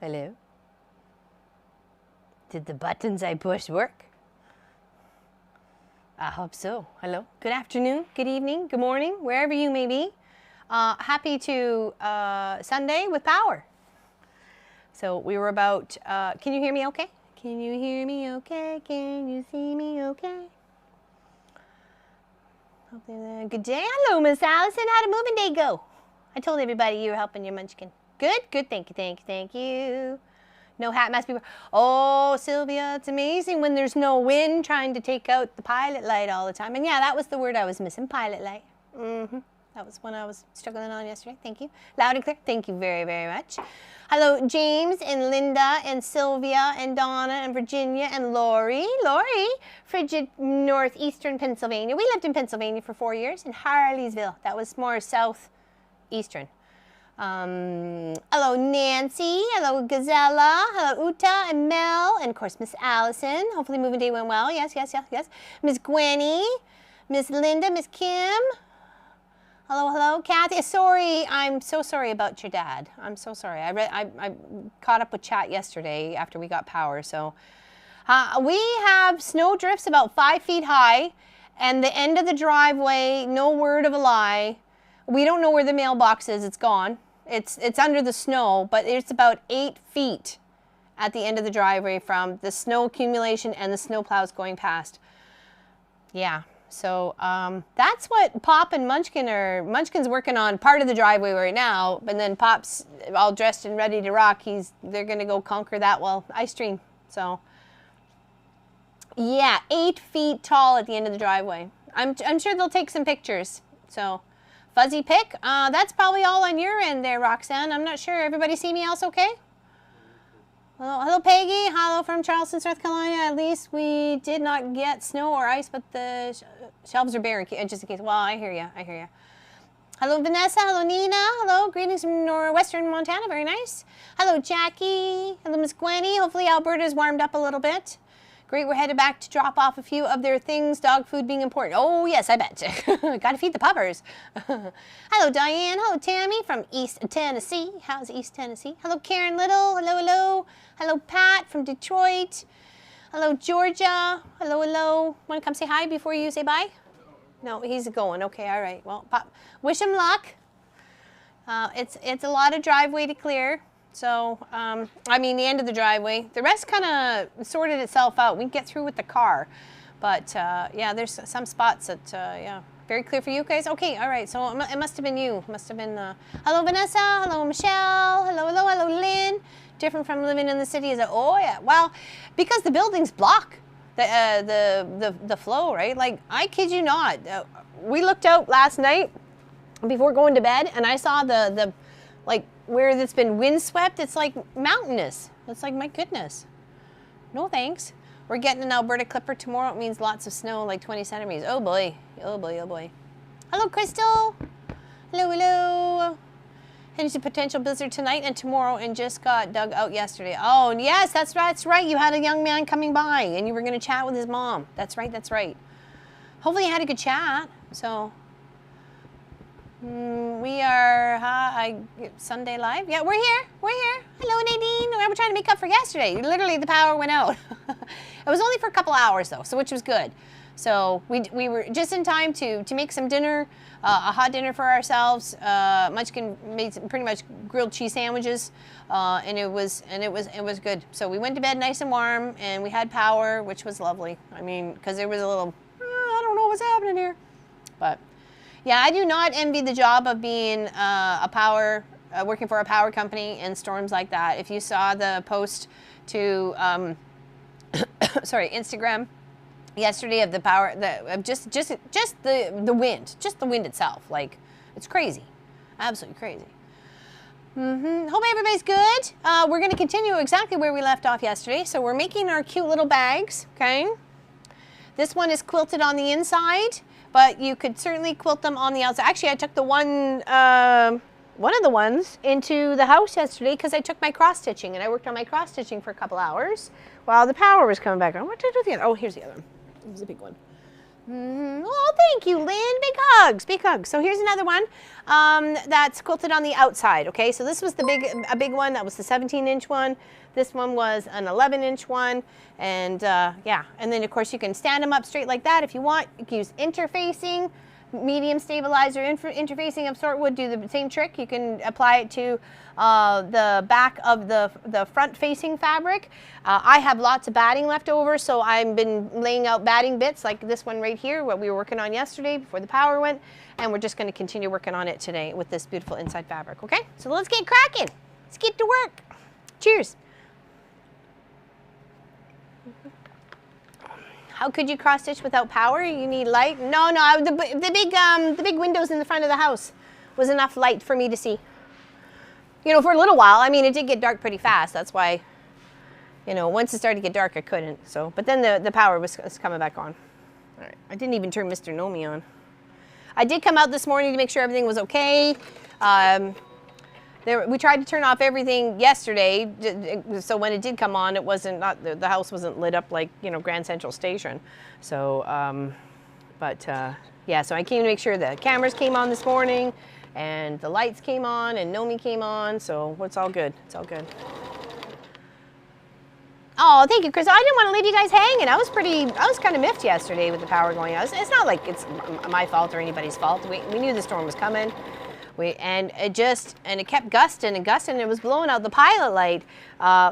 Hello? Did the buttons I pushed work? I hope so. Hello? Good afternoon, good evening, good morning, wherever you may be. Happy to Sunday with power. So we were about, can you hear me okay? Can you hear me okay? Can you see me okay? Good day. Hello, Miss Allison. How did moving day go? I told everybody you were helping your munchkin. Good, good. Thank you, thank you, thank you. No hat must be. Oh, Sylvia, it's amazing when there's no wind trying to take out the pilot light all the time. And yeah, that was the word I was missing, pilot light. That was one I was struggling on yesterday. Thank you. Loud and clear. Thank you very, very much. Hello, James and Linda and Sylvia and Donna and Virginia and Lori. Lori, frigid northeastern Pennsylvania. We lived in Pennsylvania for 4 years in Harleysville. That was more southeastern. Hello, Nancy. Hello, Gazella. Hello, Uta and Mel. And, of course, Miss Allison. Hopefully moving day went well. Yes, yes, yes, yes. Miss Gwenny. Miss Linda. Miss Kim. Hello, hello, Kathy. Sorry, I'm so sorry about your dad. I'm so sorry. I caught up with chat yesterday after we got power. So we have snow drifts about 5 feet high, and the end of the driveway, no word of a lie. We don't know where the mailbox is. It's gone. It's under the snow, but it's about 8 feet at the end of the driveway from the snow accumulation and the snow plows going past. Yeah. So that's what Pop and Munchkin are. Munchkin's working on part of the driveway right now, and then Pop's all dressed and ready to rock. They're gonna go conquer that while I stream. So yeah, 8 feet tall at the end of the driveway. I'm sure they'll take some pictures. So fuzzy pick. That's probably all on your end there, Roxanne. I'm not sure. Everybody see me else okay? Hello, Peggy. Hello from Charleston, South Carolina. At least we did not get snow or ice, but the shelves are bare, just in case. Well, I hear you. I hear you. Hello, Vanessa. Hello, Nina. Hello. Greetings from northwestern Montana. Very nice. Hello, Jackie. Hello, Miss Gwenny. Hopefully Alberta's warmed up a little bit. Great. We're headed back to drop off a few of their things, dog food being important. Oh, yes, I bet. Got to feed the puppers. Hello, Diane. Hello, Tammy from East Tennessee. How's East Tennessee? Hello, Karen Little. Hello, hello. Hello, Pat from Detroit. Hello, Georgia. Hello, hello. Want to come say hi before you say bye? No, he's going. Okay, all right. Well, Pop, wish him luck. It's a lot of driveway to clear. So, I mean, the end of the driveway. The rest kind of sorted itself out. We can get through with the car. But, yeah, there's some spots that, yeah, very clear for you guys. Okay, all right. So it must have been you. Must have been, hello, Vanessa. Hello, Michelle. Hello, hello, hello, Lynn. Different from living in the city. Is it? Oh, yeah. Well, because the buildings block the flow, right? Like, I kid you not. We looked out last night before going to bed, and I saw the like, where it's been windswept, it's like mountainous. It's like, my goodness. No thanks. We're getting an Alberta clipper tomorrow. It means lots of snow, like 20 centimeters. Oh boy. Oh boy, oh boy. Hello, Crystal. Hello, hello. There's a potential blizzard tonight and tomorrow and just got dug out yesterday. Oh, yes, that's right. You had a young man coming by and you were going to chat with his mom. That's right, that's right. Hopefully you had a good chat. So we are Sunday live. Yeah, we're here. We're here. Hello, Nadine. We were trying to make up for yesterday. Literally, the power went out. It was only for a couple hours, though, so which was good. So we were just in time to make some dinner, a hot dinner for ourselves. Munchkin made some pretty much grilled cheese sandwiches, and it was good. So we went to bed nice and warm, and we had power, which was lovely. I mean, because there was a little, I don't know what's happening here, but. Yeah, I do not envy the job of being working for a power company in storms like that. If you saw the post to, Instagram yesterday of the power, just the wind itself. Like, it's crazy, absolutely crazy. Hope everybody's good. We're going to continue exactly where we left off yesterday. So we're making our cute little bags. Okay, this one is quilted on the inside. But you could certainly quilt them on the outside. Actually, I took the one of the ones into the house yesterday because I took my cross stitching and I worked on my cross stitching for a couple hours while the power was coming back on. What did I do with the other? Oh, here's the other one. Here's the big one. Oh, thank you, Lynn. Big hugs, big hugs. So here's another one that's quilted on the outside. Okay, so this was a big one. That was the 17-inch one. This one was an 11-inch one, and yeah. And then of course you can stand them up straight like that if you want. You can use interfacing, medium stabilizer interfacing of sort would do the same trick. You can apply it to the back of the front facing fabric. I have lots of batting left over, so I've been laying out batting bits like this one right here, what we were working on yesterday before the power went, and we're just going to continue working on it today with this beautiful inside fabric. Okay, so let's get cracking. Let's get to work. Cheers. How could you cross stitch without power? You need light? No, the big windows in the front of the house was enough light for me to see. You know, for a little while. I mean, it did get dark pretty fast. That's why, you know, once it started to get dark, I couldn't. So, but then the power was coming back on. All right, I didn't even turn Mr. Nomi on. I did come out this morning to make sure everything was okay. We tried to turn off everything yesterday, so when it did come on, it wasn't the house wasn't lit up like, you know, Grand Central Station. So, yeah, so I came to make sure the cameras came on this morning, and the lights came on, and Nomi came on. So it's all good. It's all good. Oh, thank you, Chris. I didn't want to leave you guys hanging. I was kind of miffed yesterday with the power going out. It's not like it's my fault or anybody's fault. We knew the storm was coming. And it kept gusting and gusting. And it was blowing out the pilot light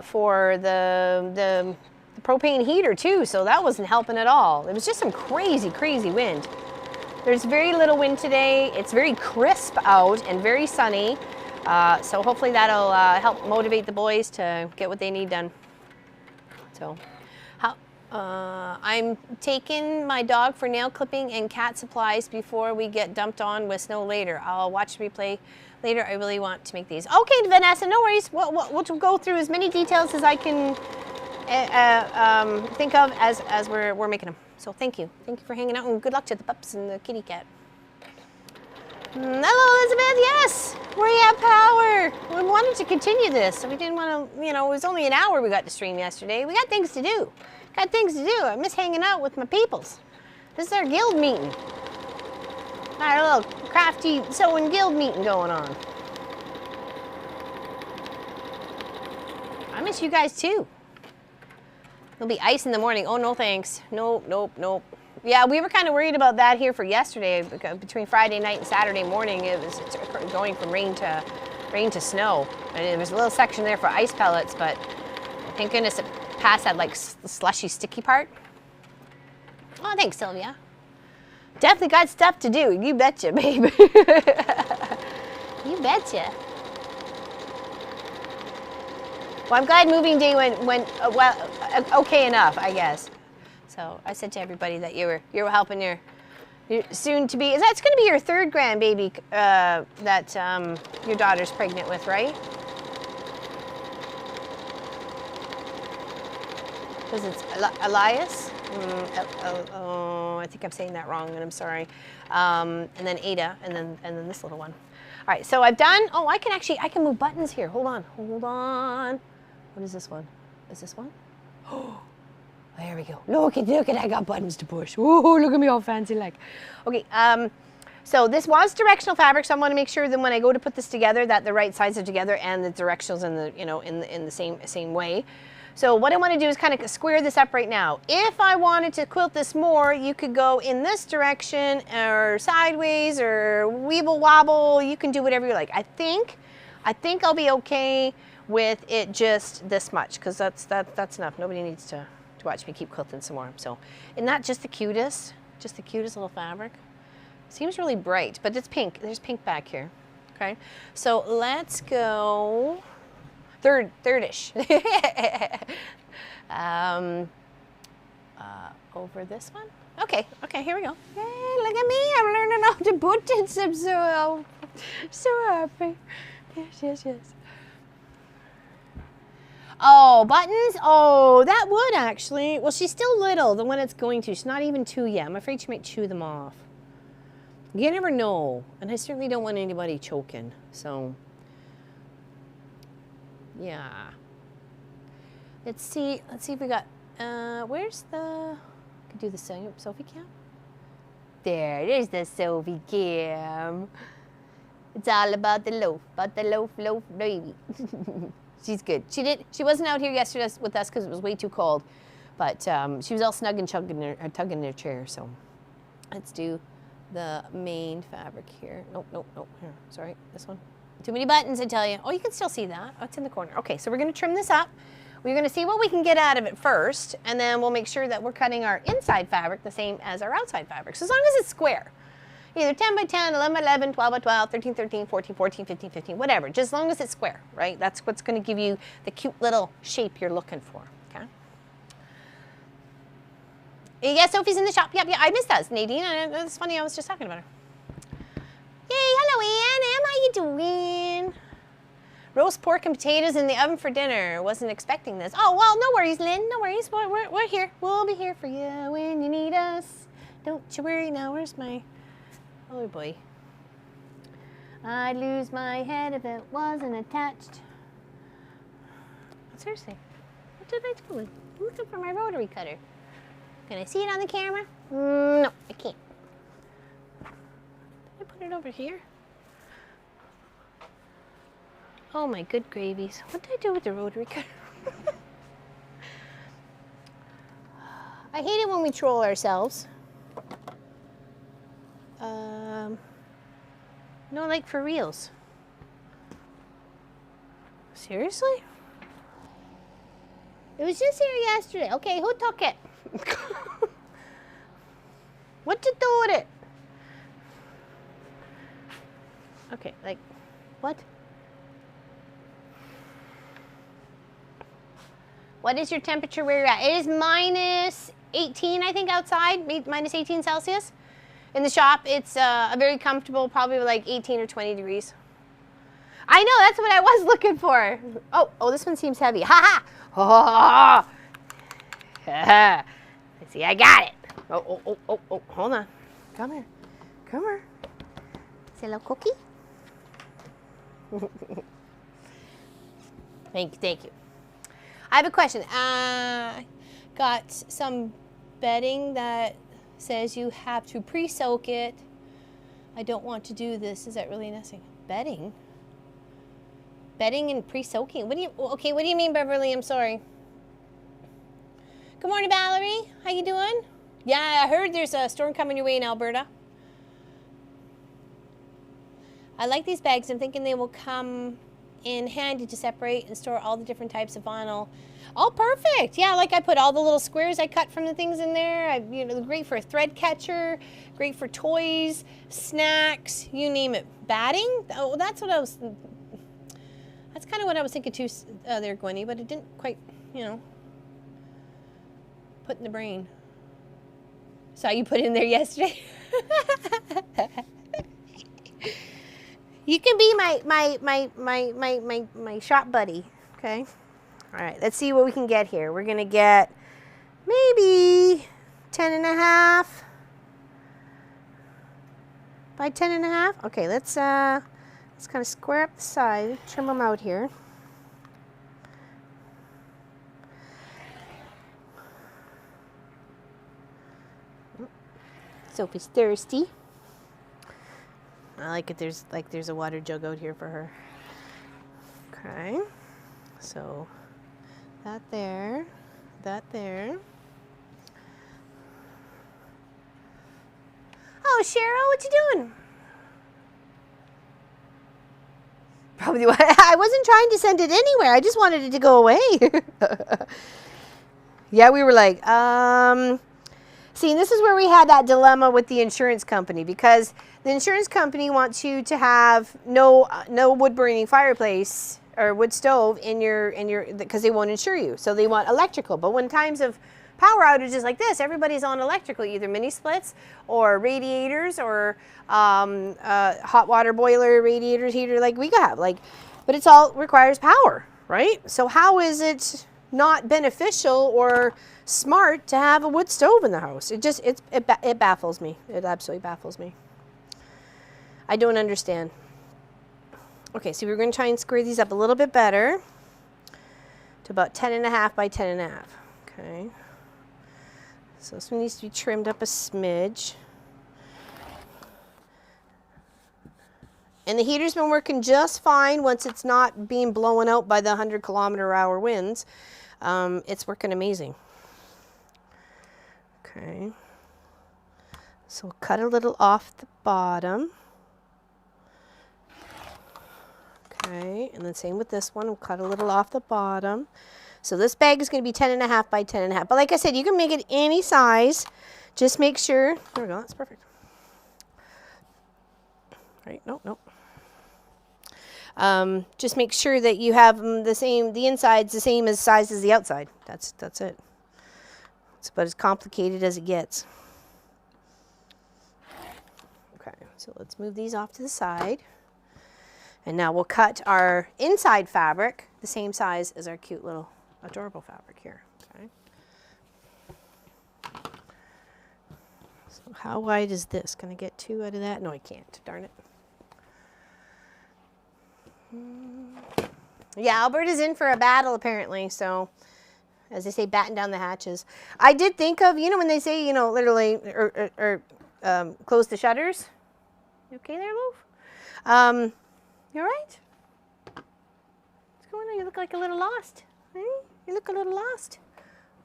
for the propane heater too. So that wasn't helping at all. It was just some crazy, crazy wind. There's very little wind today. It's very crisp out and very sunny. So hopefully that'll help motivate the boys to get what they need done. So, I'm taking my dog for nail clipping and cat supplies before we get dumped on with snow later. I'll watch the replay later. I really want to make these. Okay, Vanessa, no worries. We'll go through as many details as I can think of as we're making them. So thank you. Thank you for hanging out, and good luck to the pups and the kitty cat. Hello, Elizabeth. Yes, we have power. We wanted to continue this, so we didn't want to, you know, it was only an hour we got to stream yesterday. We got things to do. Got things to do. I miss hanging out with my peoples. This is our guild meeting. Our little crafty sewing guild meeting going on. I miss you guys too. There'll be ice in the morning. Oh, no thanks. Nope, nope, nope. Yeah, we were kind of worried about that here for yesterday. Because between Friday night and Saturday morning, it was going from rain to snow. And there was a little section there for ice pellets, but thank goodness it passed that like slushy, sticky part. Oh, thanks, Sylvia. Definitely got stuff to do. You betcha, babe. You betcha. Well, I'm glad moving day went well, okay enough, I guess. So I said to everybody that you were helping your soon to be. That's going to be your third grandbaby that your daughter's pregnant with, right? Because it's Elias. Oh, I think I'm saying that wrong, and I'm sorry. And then Ada, and then this little one. All right, so I've done. Oh, I can move buttons here. Hold on. What is this one? Is this one? Oh, there we go. Look at I got buttons to push. Whoa, look at me all fancy like. Okay, so this was directional fabric, so I want to make sure that when I go to put this together that the right sides are together and the directionals in the, you know, in the same way. So what I want to do is kind of square this up right now. If I wanted to quilt this more, you could go in this direction or sideways or weeble wobble. You can do whatever you like. I think I'll be okay with it just this much, because that's enough. Nobody needs to watch me keep quilting some more. So, isn't that just the cutest little fabric? Seems really bright, but it's pink. There's pink back here. Okay, so let's go third-ish. Over this one. Okay, here we go. Hey, look at me! I'm learning how to buttons. I'm so happy. Yes. Oh, buttons? Oh, that would actually. Well, she's still little, the one it's going to. She's not even 2 yet. I'm afraid she might chew them off. You never know. And I certainly don't want anybody choking. So, yeah. Let's see if we got, where's the, I could do the Sophie cap. There's the Sophie Kim. It's all about the loaf, loaf, baby. She's good. She wasn't out here yesterday with us because it was way too cold, but she was all snug and tugging in her chair. So let's do the main fabric here. Nope. Here, sorry, this one. Too many buttons, I tell you. Oh, you can still see that. Oh, it's in the corner. Okay, so we're going to trim this up. We're going to see what we can get out of it first, and then we'll make sure that we're cutting our inside fabric the same as our outside fabric. So as long as it's square, either 10 by 10, 11 by 11, 12 by 12, 13, 13, 14, 14, 15, 15, whatever. Just as long as it's square, right? That's what's going to give you the cute little shape you're looking for, okay? Yeah, Sophie's in the shop. Yep, I missed us, Nadine. It's funny, I was just talking about her. Yay, hello, Ann. How you doing? Roast pork and potatoes in the oven for dinner. Wasn't expecting this. Oh, well, no worries, Lynn. No worries. We're here. We'll be here for you when you need us. Don't you worry. Now, where's my... Oh, boy. I'd lose my head if it wasn't attached. Seriously. What did I do? Looking for my rotary cutter. Can I see it on the camera? No, I can't. Did I put it over here? Oh my good gravies. What did I do with the rotary cutter? I hate it when we troll ourselves. No, like for reals. Seriously? It was just here yesterday. Okay, who took it? What to do with it? Okay, like, what? What is your temperature where you're at? It is minus 18, I think, outside, minus 18 Celsius. In the shop, it's a very comfortable, probably like 18 or 20 degrees. I know, that's what I was looking for. Oh, this one seems heavy. Ha ha! Oh. See, I got it. Oh, hold on. Come here. Say hello, cookie. Thank you. I have a question. Got some bedding that says you have to pre-soak it. I don't want to do this. Is that really necessary? Bedding? Bedding and pre-soaking? What do you mean, Beverly? I'm sorry. Good morning, Valerie. How you doing? Yeah, I heard there's a storm coming your way in Alberta. I like these bags. I'm thinking they will come in handy to separate and store all the different types of vinyl. Oh, perfect. Yeah, like I put all the little squares I cut from the things in there. Great for a thread catcher, great for toys, snacks, you name it. Batting? Oh, that's kind of what I was thinking too there, Gwenny, but it didn't quite, put in the brain. Saw you put in there yesterday. You can be my shop buddy, okay? All right, let's see what we can get here. We're gonna get maybe 10.5 by 10.5. Okay, let's kind of square up the side, trim them out here. Sophie's thirsty. I like it. There's a water jug out here for her. Okay, so that there. Oh, Cheryl, what you doing? Probably why I wasn't trying to send it anywhere. I just wanted it to go away. Yeah, we were like, see, this is where we had that dilemma with the insurance company, because the insurance company wants you to have no wood burning fireplace or wood stove in your because they won't insure you. So they want electrical. But when times of power outages like this, everybody's on electrical, either mini splits or radiators or hot water boiler, radiators, heater, like we have. But it's all requires power, right? So how is it not beneficial or smart to have a wood stove in the house? It baffles me. It absolutely baffles me. I don't understand. Okay, so we're going to try and square these up a little bit better to about 10.5 by 10.5. Okay. So this one needs to be trimmed up a smidge. And the heater's been working just fine once it's not being blown out by the 100-kilometer-hour winds. It's working amazing. Okay. So we'll cut a little off the bottom. Okay, and then same with this one. We'll cut a little off the bottom. So this bag is going to be 10.5 by 10.5. But like I said, you can make it any size. Just make sure. There we go. That's perfect. Right. Nope. Just make sure that you have the same. The inside's the same as size as the outside. That's it. It's about as complicated as it gets. Okay. So let's move these off to the side. And now we'll cut our inside fabric the same size as our cute little adorable fabric here. Okay. So how wide is this? Can I get 2 out of that? No, I can't. Darn it. Yeah, Alberta's in for a battle apparently. So, as they say, batten down the hatches. I did think of, you know, when they say, you know, literally, or close the shutters. You okay there, Lou? You all right? What's going on? You look like a little lost. Hey? You look a little lost.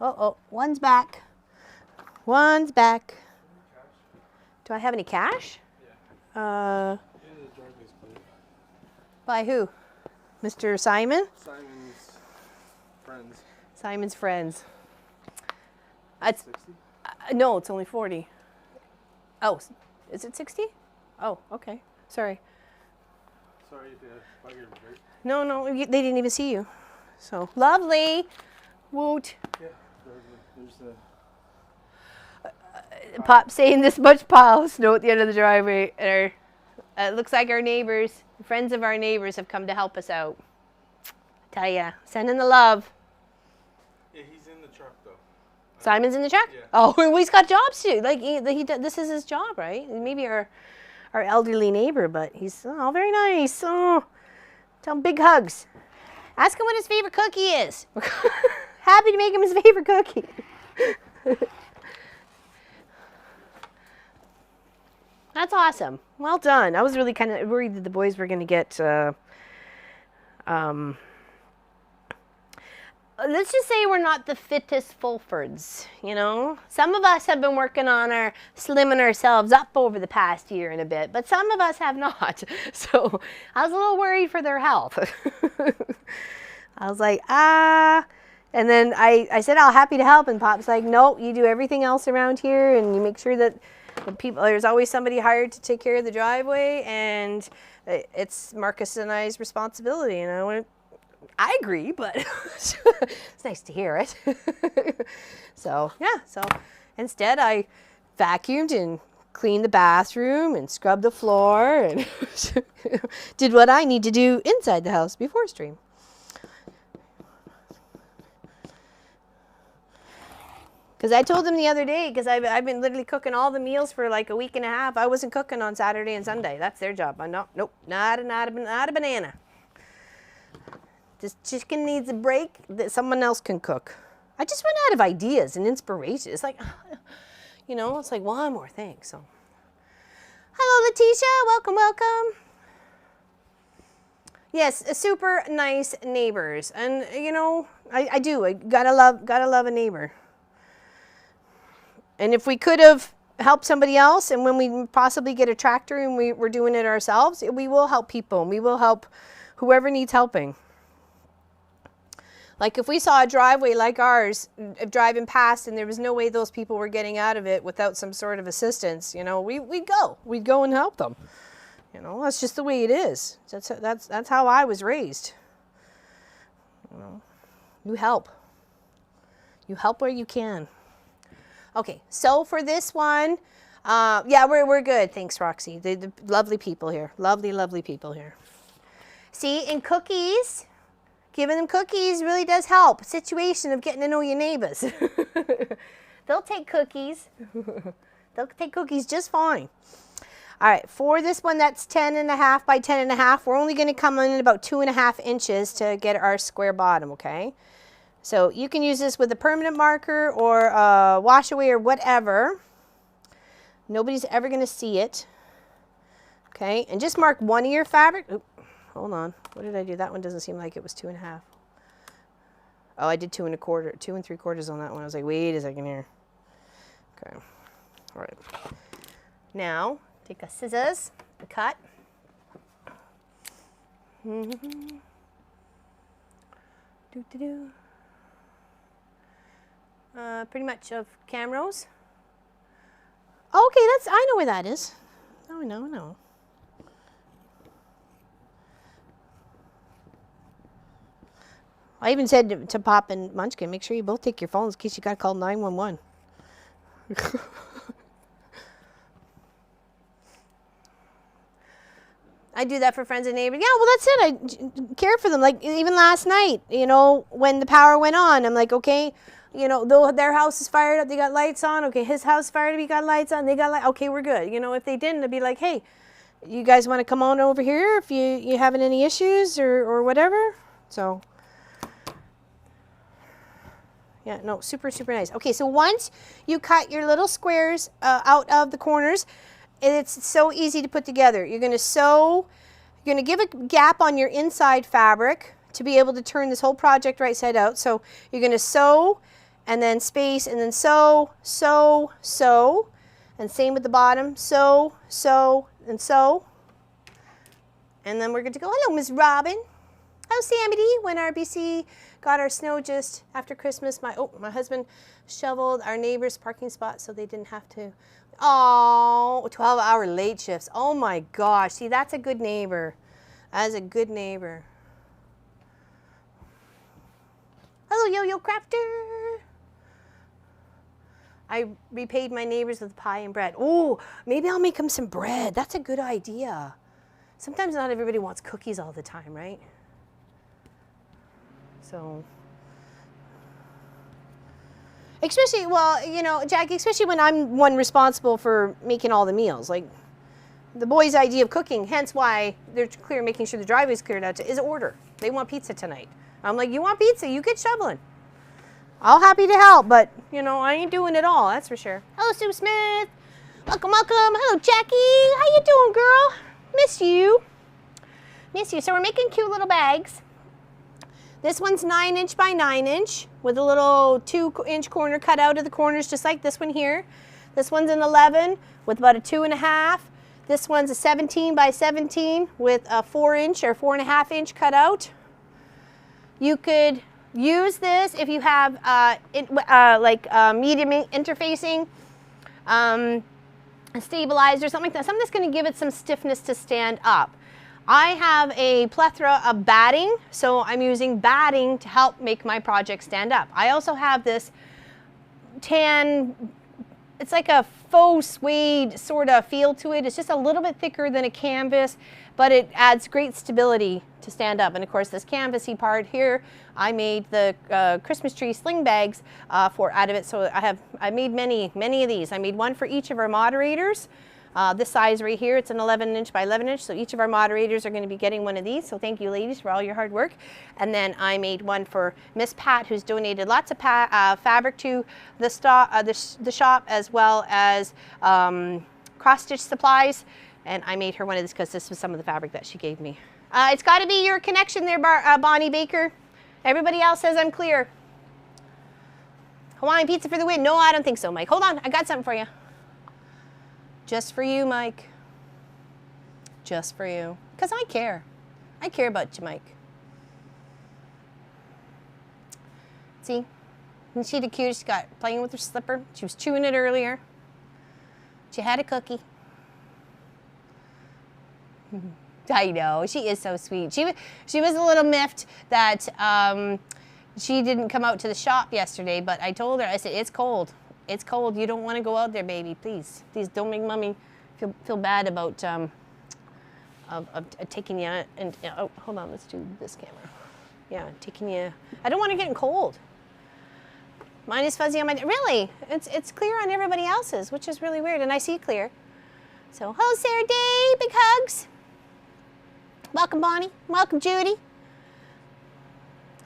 Uh-oh, one's back. One's back. Do I have any cash? Yeah. By who? Mr. Simon? Simon's friends. Simon's friends. It's 60? No, it's only 40. Oh, is it 60? Oh, okay. Sorry. Sorry to bug your break. No, they didn't even see you. So, lovely. Woot. Yeah, there's the... Pop saying this much pile of snow at the end of the driveway. And it looks like our neighbors, friends of our neighbors have come to help us out. Tell ya, sending the love. Yeah, he's in the truck though. Simon's in the truck? Yeah. Oh, well, he's got jobs too. Like this is his job, right? Maybe our elderly neighbor, but he's very nice. Oh, tell him big hugs. Ask him what his favorite cookie is. Happy to make him his favorite cookie. That's awesome. Well done. I was really kind of worried that the boys were going to get, let's just say we're not the fittest Fulfords, you know. Some of us have been working on slimming ourselves up over the past year and a bit, but some of us have not. So I was a little worried for their health. I was like, and then I said, I'll happy to help. And Pop's like, no, you do everything else around here and you make sure that there's always somebody hired to take care of the driveway, and it's Marcus and I's responsibility. And I agree, but it's nice to hear it. So instead I vacuumed and cleaned the bathroom and scrubbed the floor and did what I need to do inside the house before stream. Because I told them the other day, because I've been literally cooking all the meals for like a week and a half. I wasn't cooking on Saturday and Sunday. That's their job. Nope, not a banana. This chicken needs a break that someone else can cook. I just run out of ideas and inspiration. It's like, you know, it's like one more thing. So, hello, Letitia. Welcome. Yes, super nice neighbors, and you know, I do. I gotta love a neighbor. And if we could have helped somebody else, and when we possibly get a tractor and we're doing it ourselves, we will help people, and we will help whoever needs helping. Like if we saw a driveway like ours driving past and there was no way those people were getting out of it without some sort of assistance, you know, we'd go and help them. You know, that's just the way it is. That's how I was raised. You know, you help where you can. Okay, so for this one, yeah, we're good. Thanks, Roxy. The lovely people here. Lovely people here. See, in cookies, giving them cookies really does help. Situation of getting to know your neighbors. They'll take cookies. They'll take cookies just fine. All right, for this one, that's 10.5 by 10.5. We're only going to come in about 2.5 inches to get our square bottom, okay? So you can use this with a permanent marker or a wash away or whatever. Nobody's ever going to see it. Okay, and just mark one of your fabric. Oop, hold on. What did I do? That one doesn't seem like it was 2.5. Oh, I did 2 3/4 on that one. I was like, wait a second here. Okay, all right. Now, take a scissors and cut. Pretty much of Camrose. Okay, I know where that is. Oh, no. I even said to Pop and Munchkin, make sure you both take your phones in case you got to call 911. I do that for friends and neighbors. Yeah, well, that's it. I care for them. Like, even last night, you know, when the power went on, I'm like, okay, you know, though their house is fired up, they got lights on. Okay, his house fired up, he got lights on. They got light. Okay, we're good. You know, if they didn't, I'd be like, hey, you guys want to come on over here if you having any issues or whatever. So, yeah, no, super, super nice. Okay, so once you cut your little squares out of the corners, it's so easy to put together. You're going to sew, you're going to give a gap on your inside fabric to be able to turn this whole project right side out. So you're going to sew and then space and then sew, sew, sew. And same with the bottom, sew, sew, and sew. And then we're good to go. Hello, Miss Robin. How's Samity? When RBC got our snow just after Christmas, my husband shoveled our neighbor's parking spot so they didn't have to. Oh, 12-hour late shifts. Oh my gosh. See, that's a good neighbor. That is a good neighbor. Hello, Yo-Yo Crafter. I repaid my neighbors with pie and bread. Oh, maybe I'll make them some bread. That's a good idea. Sometimes not everybody wants cookies all the time, right? So, especially, well, you know, Jackie, especially when I'm one responsible for making all the meals. Like, the boys' idea of cooking, hence why they're making sure the driveway's cleared out, is order. They want pizza tonight. I'm like, you want pizza? You get shoveling. I'll happy to help, but, you know, I ain't doing it all, that's for sure. Hello, Sue Smith. Welcome, welcome. Hello, Jackie. How you doing, girl? Miss you. Miss you. So we're making cute little bags. This one's 9" by 9" with a little 2" corner cut out of the corners, just like this one here. This one's an 11 with about a 2.5. This one's a 17 by 17 with a 4" or 4.5" cut out. You could use this if you have medium interfacing, stabilizer, something like that. Something that's going to give it some stiffness to stand up. I have a plethora of batting, so I'm using batting to help make my project stand up. I also have this tan, it's like a faux suede sort of feel to it. It's just a little bit thicker than a canvas, but it adds great stability to stand up. And of course, this canvasy part here, I made the Christmas tree sling bags out of it. So I made many of these. I made one for each of our moderators. This size right here, it's an 11" by 11". So each of our moderators are going to be getting one of these. So thank you, ladies, for all your hard work. And then I made one for Miss Pat, who's donated lots of fabric to the shop, as well as cross-stitch supplies. And I made her one of these because this was some of the fabric that she gave me. It's got to be your connection there, Bonnie Baker. Everybody else says I'm clear. Hawaiian pizza for the win. No, I don't think so, Mike. Hold on, I got something for you. Just for you, Mike. Just for you. Because I care. I care about you, Mike. See? Isn't she the cutest? She got playing with her slipper. She was chewing it earlier. She had a cookie. I know, she is so sweet. She was a little miffed that she didn't come out to the shop yesterday, but I told her, I said, it's cold. It's cold. You don't want to go out there, baby. Please. Please don't make Mommy feel bad about taking you and oh, hold on, let's do this camera. Yeah, taking you. I don't want her getting cold. Mine is fuzzy on my, really? It's clear on everybody else's, which is really weird, and I see clear. So, hello, Sarah Day. Big hugs. Welcome, Bonnie. Welcome, Judy.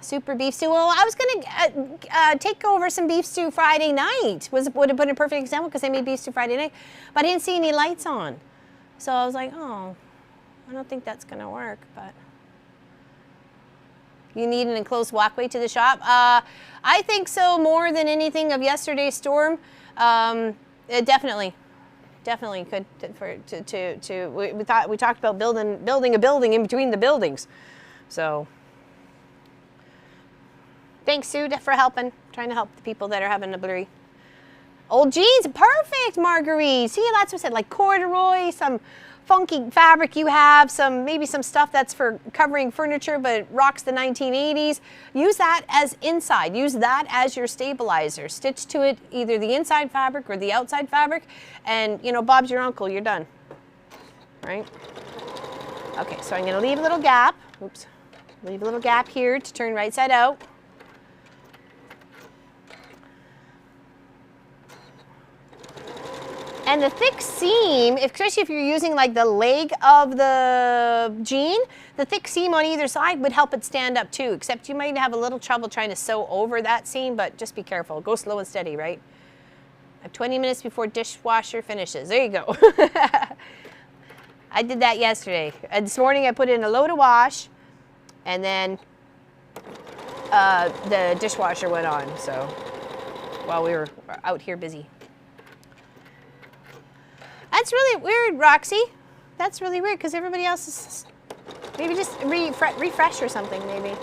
Super beef stew. Well, I was going to take over some beef stew Friday night. Would have been a perfect example because I made beef stew Friday night. But I didn't see any lights on. So I was like, oh, I don't think that's going to work, but. You need an enclosed walkway to the shop? I think so, more than anything of yesterday's storm. It definitely could. We talked about building a building in between the buildings. So thanks, Sue, for helping, trying to help the people that are having a blurry. Old jeans, perfect, Marguerite. See, that's what I said, like corduroy, some funky fabric you have, maybe some stuff that's for covering furniture but rocks the 1980s. Use that as inside. Use that as your stabilizer. Stitch to it either the inside fabric or the outside fabric, and you know, Bob's your uncle, you're done. Right? Okay, so I'm going to leave a little gap. Oops. Leave a little gap here to turn right side out. And the thick seam, especially if you're using like the leg of the jean, the thick seam on either side would help it stand up too, except you might have a little trouble trying to sew over that seam, but just be careful. Go slow and steady, right? 20 minutes before dishwasher finishes. There you go. I did that yesterday. This morning I put in a load of wash, and then the dishwasher went on, so while we were out here busy. That's really weird, Roxy. That's really weird because everybody else is maybe just refresh or something, maybe.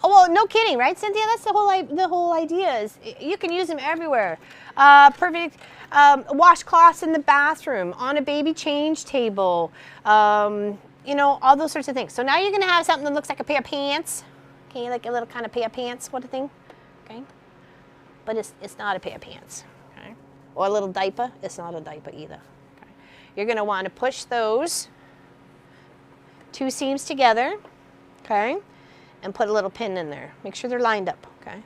Oh, well, no kidding, right, Cynthia? That's the whole idea is you can use them everywhere. Perfect washcloths in the bathroom, on a baby change table. You know, all those sorts of things. So now you're going to have something that looks like a pair of pants. Okay, like a little kind of pair of pants sort of thing. Okay, but it's not a pair of pants. Okay, or a little diaper. It's not a diaper either. Okay. You're going to want to push those two seams together. Okay, and put a little pin in there. Make sure they're lined up. Okay.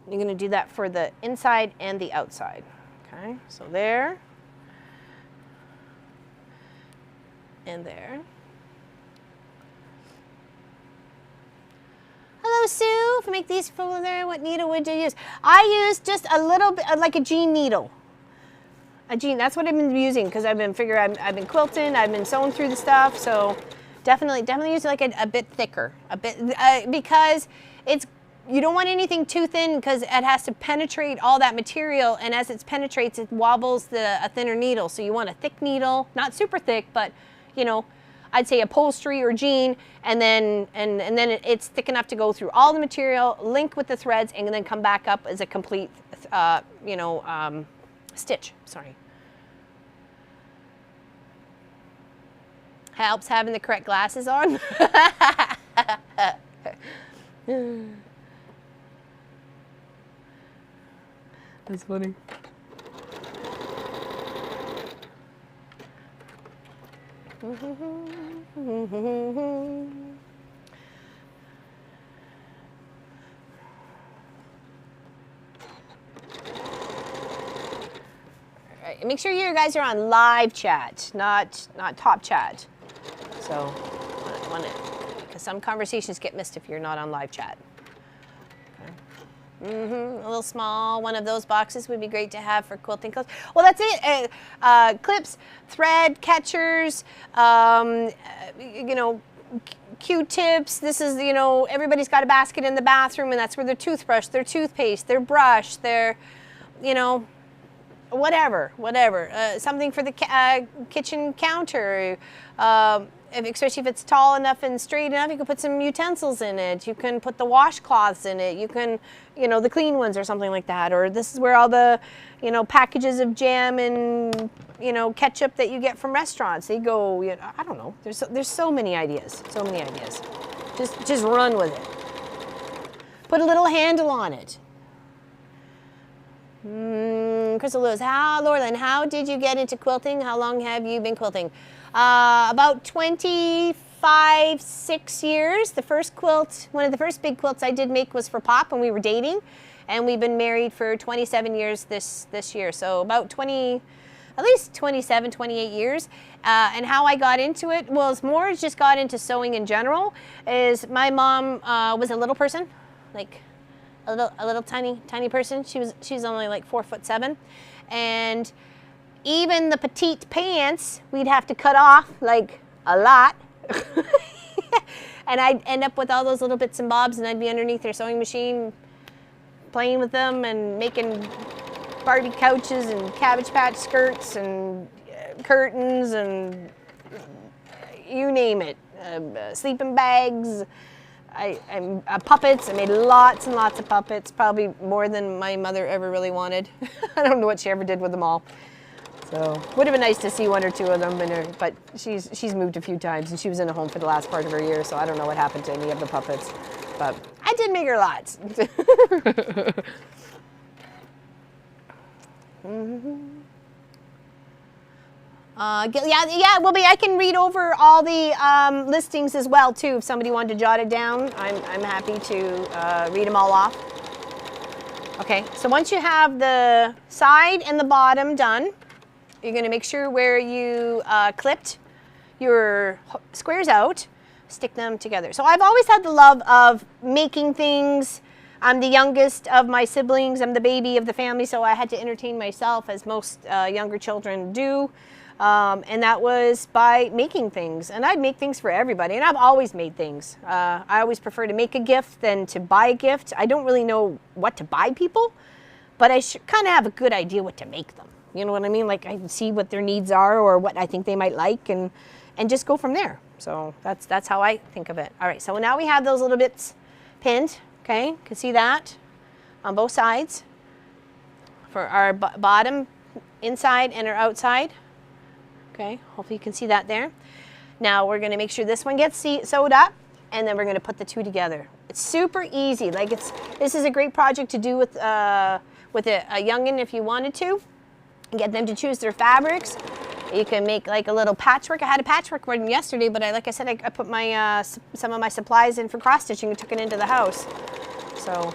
You're going to do that for the inside and the outside. Okay, so there. And there. Hello, Sue. For make these for there, what needle would you use? I use just a little bit, like a jean needle. A jean. That's what I've been using because I've been I've been quilting. I've been sewing through the stuff. So definitely use like a bit thicker, because you don't want anything too thin because it has to penetrate all that material, and as it penetrates, it wobbles a thinner needle. So you want a thick needle, not super thick, but you know, I'd say upholstery or jean, and then it's thick enough to go through all the material, link with the threads, and then come back up as a complete, stitch. Sorry. Helps having the correct glasses on. That's funny. Right, make sure you guys are on live chat, not top chat. So, because some conversations get missed if you're not on live chat. Okay. A little small one of those boxes would be great to have for quilting clothes. Well, that's it. Clips, thread catchers, you know, Q-tips. This is, you know, everybody's got a basket in the bathroom, and that's where their toothbrush, their toothpaste, their brush, their, you know, whatever. Something for the kitchen counter. Especially if it's tall enough and straight enough, you can put some utensils in it. You can put the washcloths in it. You can, you know, the clean ones or something like that. Or this is where all the, you know, packages of jam and, you know, ketchup that you get from restaurants, they go, you know, I don't know. There's so many ideas. So many ideas. Just run with it. Put a little handle on it. Crystal Lewis, Laurelyn, how did you get into quilting? How long have you been quilting? About 25, 6 years. The first quilt, one of the first big quilts I did make was for Pop when we were dating, and we've been married for 27 years this year. So about 20, at least 27, 28 years. And how I got into it was more just got into sewing in general. Is my mom was a little person, like a little tiny person. She was only like 4'7", and even the petite pants we'd have to cut off like a lot. And I'd end up with all those little bits and bobs, and I'd be underneath their sewing machine playing with them and making Barbie couches and Cabbage Patch skirts and curtains and you name it, sleeping bags. I'm puppets. I made lots and lots of puppets, probably more than my mother ever really wanted. I don't know what she ever did with them all. So would have been nice to see one or two of them, but she's moved a few times, and she was in a home for the last part of her year, so I don't know what happened to any of the puppets. But I did make her lots. Yeah, well, I can read over all the listings as well too. If somebody wanted to jot it down, I'm happy to read them all off. Okay, so once you have the side and the bottom done, you're going to make sure where you clipped your squares out, stick them together. So I've always had the love of making things. I'm the youngest of my siblings. I'm the baby of the family, so I had to entertain myself, as most younger children do. And that was by making things. And I'd make things for everybody, and I've always made things. I always prefer to make a gift than to buy a gift. I don't really know what to buy people, but I kind of have a good idea what to make them. You know what I mean? Like, I see what their needs are or what I think they might like, and just go from there. So that's how I think of it. All right, so now we have those little bits pinned. Okay, you can see that on both sides for our bottom inside and our outside. Okay, hopefully you can see that there. Now we're going to make sure this one gets sewed up, and then we're going to put the two together. It's super easy. Like, this is a great project to do with a youngin' if you wanted to. Get them to choose their fabrics. You can make like a little patchwork. I had a patchwork one yesterday, but like I said, I put my some of my supplies in for cross stitching and took it into the house. So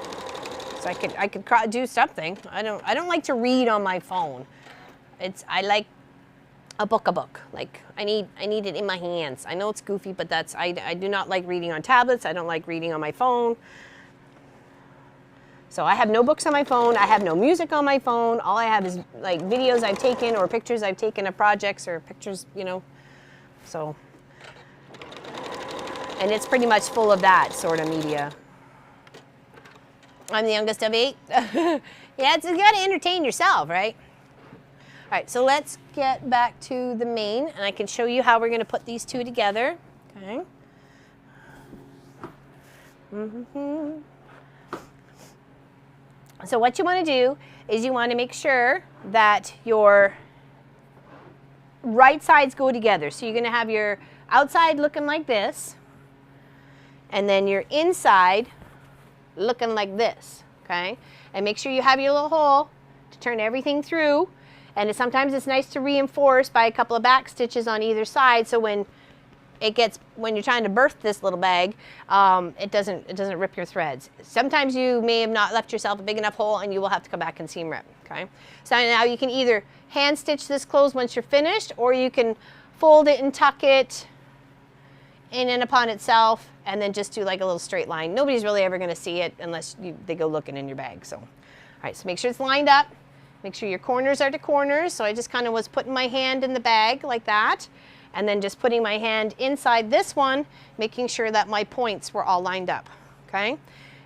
I could do something. I don't like to read on my phone. I like a book. Like, I need it in my hands. I know it's goofy, but I do not like reading on tablets. I don't like reading on my phone. So I have no books on my phone. I have no music on my phone. All I have is like videos I've taken or pictures I've taken of projects or pictures, you know. So, and it's pretty much full of that sort of media. I'm the youngest of 8. Yeah, you got to entertain yourself, right? All right, so let's get back to the main, and I can show you how we're going to put these two together. Okay. So what you want to do is you want to make sure that your right sides go together. So you're going to have your outside looking like this, and then your inside looking like this, okay? And make sure you have your little hole to turn everything through. And sometimes it's nice to reinforce by a couple of back stitches on either side, so when you're trying to birth this little bag, it doesn't rip your threads. Sometimes you may have not left yourself a big enough hole, and you will have to come back and seam rip. Okay. So now you can either hand stitch this closed once you're finished, or you can fold it and tuck it in and upon itself, and then just do like a little straight line. Nobody's really ever going to see it unless they go looking in your bag. So, all right. So make sure it's lined up. Make sure your corners are to corners. So I just kind of was putting my hand in the bag like that. And then just putting my hand inside this one, making sure that my points were all lined up, okay?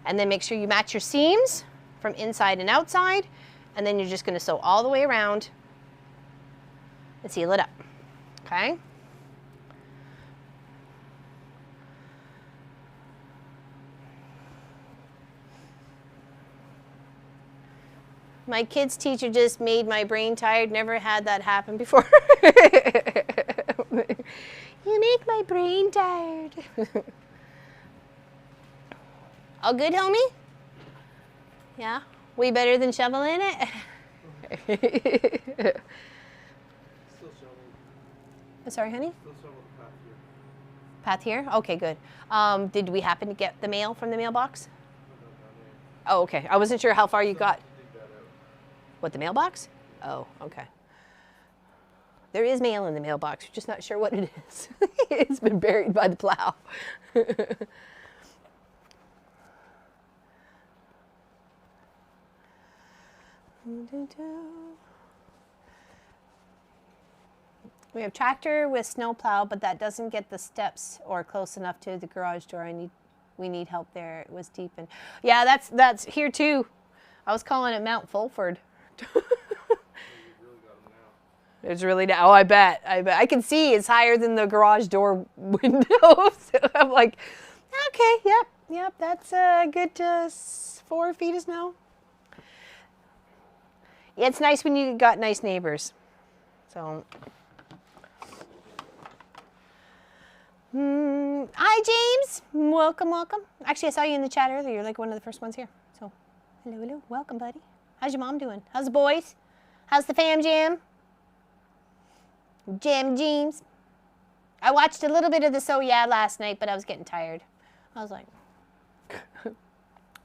And then make sure you match your seams from inside and outside, and then you're just gonna sew all the way around and seal it up, okay? My kids' teacher just made my brain tired. Never had that happen before. You make my brain tired. All good, homie? Yeah? Way better than shoveling it? Still shoveling. Sorry, honey? Still shoveling the path Path here. here? Okay, good. Did we happen to get the mail from the mailbox? No. Oh, okay. I wasn't sure how far you got. Dig that out. What, the mailbox? Oh, okay. There is mail in the mailbox. We're just not sure what it is. It's been buried by the plow. We have tractor with snowplow, but that doesn't get the steps or close enough to the garage door. We need help there. It was deep and yeah, that's here too. I was calling it Mount Fulford. It's really now. Oh, I bet. I can see it's higher than the garage door window. So I'm like, okay, yep, that's a good 4 feet of snow. Yeah, it's nice when you got nice neighbors. So, hi James, welcome. Actually, I saw you in the chat earlier. You're like one of the first ones here. So, hello, welcome, buddy. How's your mom doing? How's the boys? How's the fam jam? Jam James. I watched a little bit of the So Yeah last night, but I was getting tired. I was like,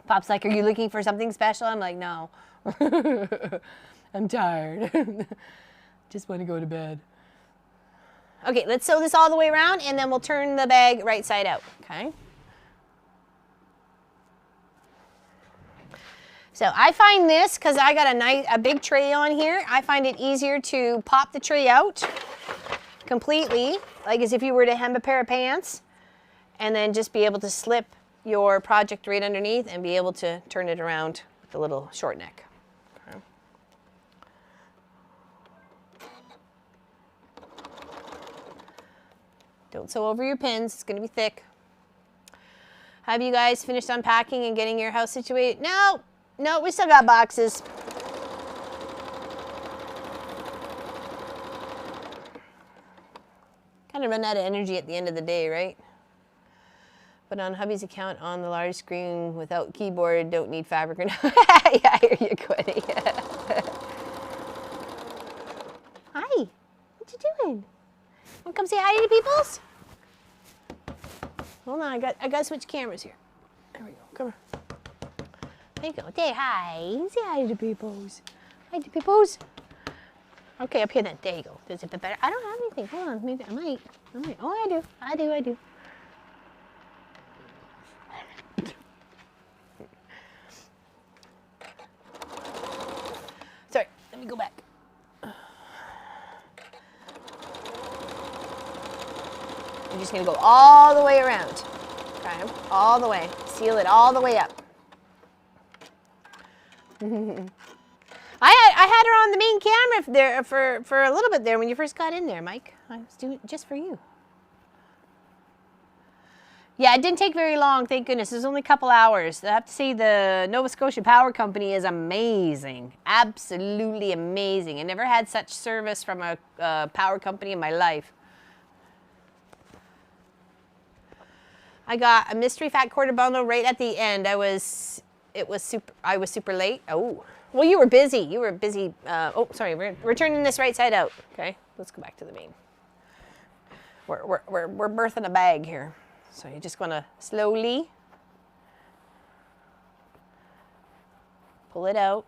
Pop's like, are you looking for something special? I'm like, no. I'm tired. Just want to go to bed. Okay, let's sew this all the way around, and then we'll turn the bag right side out, okay? So I find this, because I got a big tray on here, I find it easier to pop the tray out completely, like as if you were to hem a pair of pants, and then just be able to slip your project right underneath and be able to turn it around with the little short neck. Okay. Don't sew over your pins, it's going to be thick. Have you guys finished unpacking and getting your house situated? No, we still got boxes. Kind of run out of energy at the end of the day, right? But on hubby's account on the large screen without keyboard, don't need fabric or Yeah, I hear you, Quinny. Hi, what you doing? Want to come say hi to the peoples? Hold on, I got to switch cameras here. There we go, come on. There you go. Say hi. Say hi to the peoples. Hi to the peoples. Okay, up here then. There you go. There's a bit better. I don't have anything. Hold on. Maybe I might. Oh, I do. Sorry. Let me go back. I'm just going to go all the way around. Okay? All the way. Seal it all the way up. I had her on the main camera there for a little bit there when you first got in there, Mike. I was doing it just for you. Yeah, it didn't take very long, thank goodness. It was only a couple hours. I have to say the Nova Scotia Power Company is amazing. Absolutely amazing. I never had such service from a power company in my life. I got a mystery fat quarter bundle right at the end. I was super late. Oh, well, you were busy. Oh, sorry. We're turning this right side out. Okay, let's go back to the main. We're birthing a bag here, so you're just gonna slowly pull it out.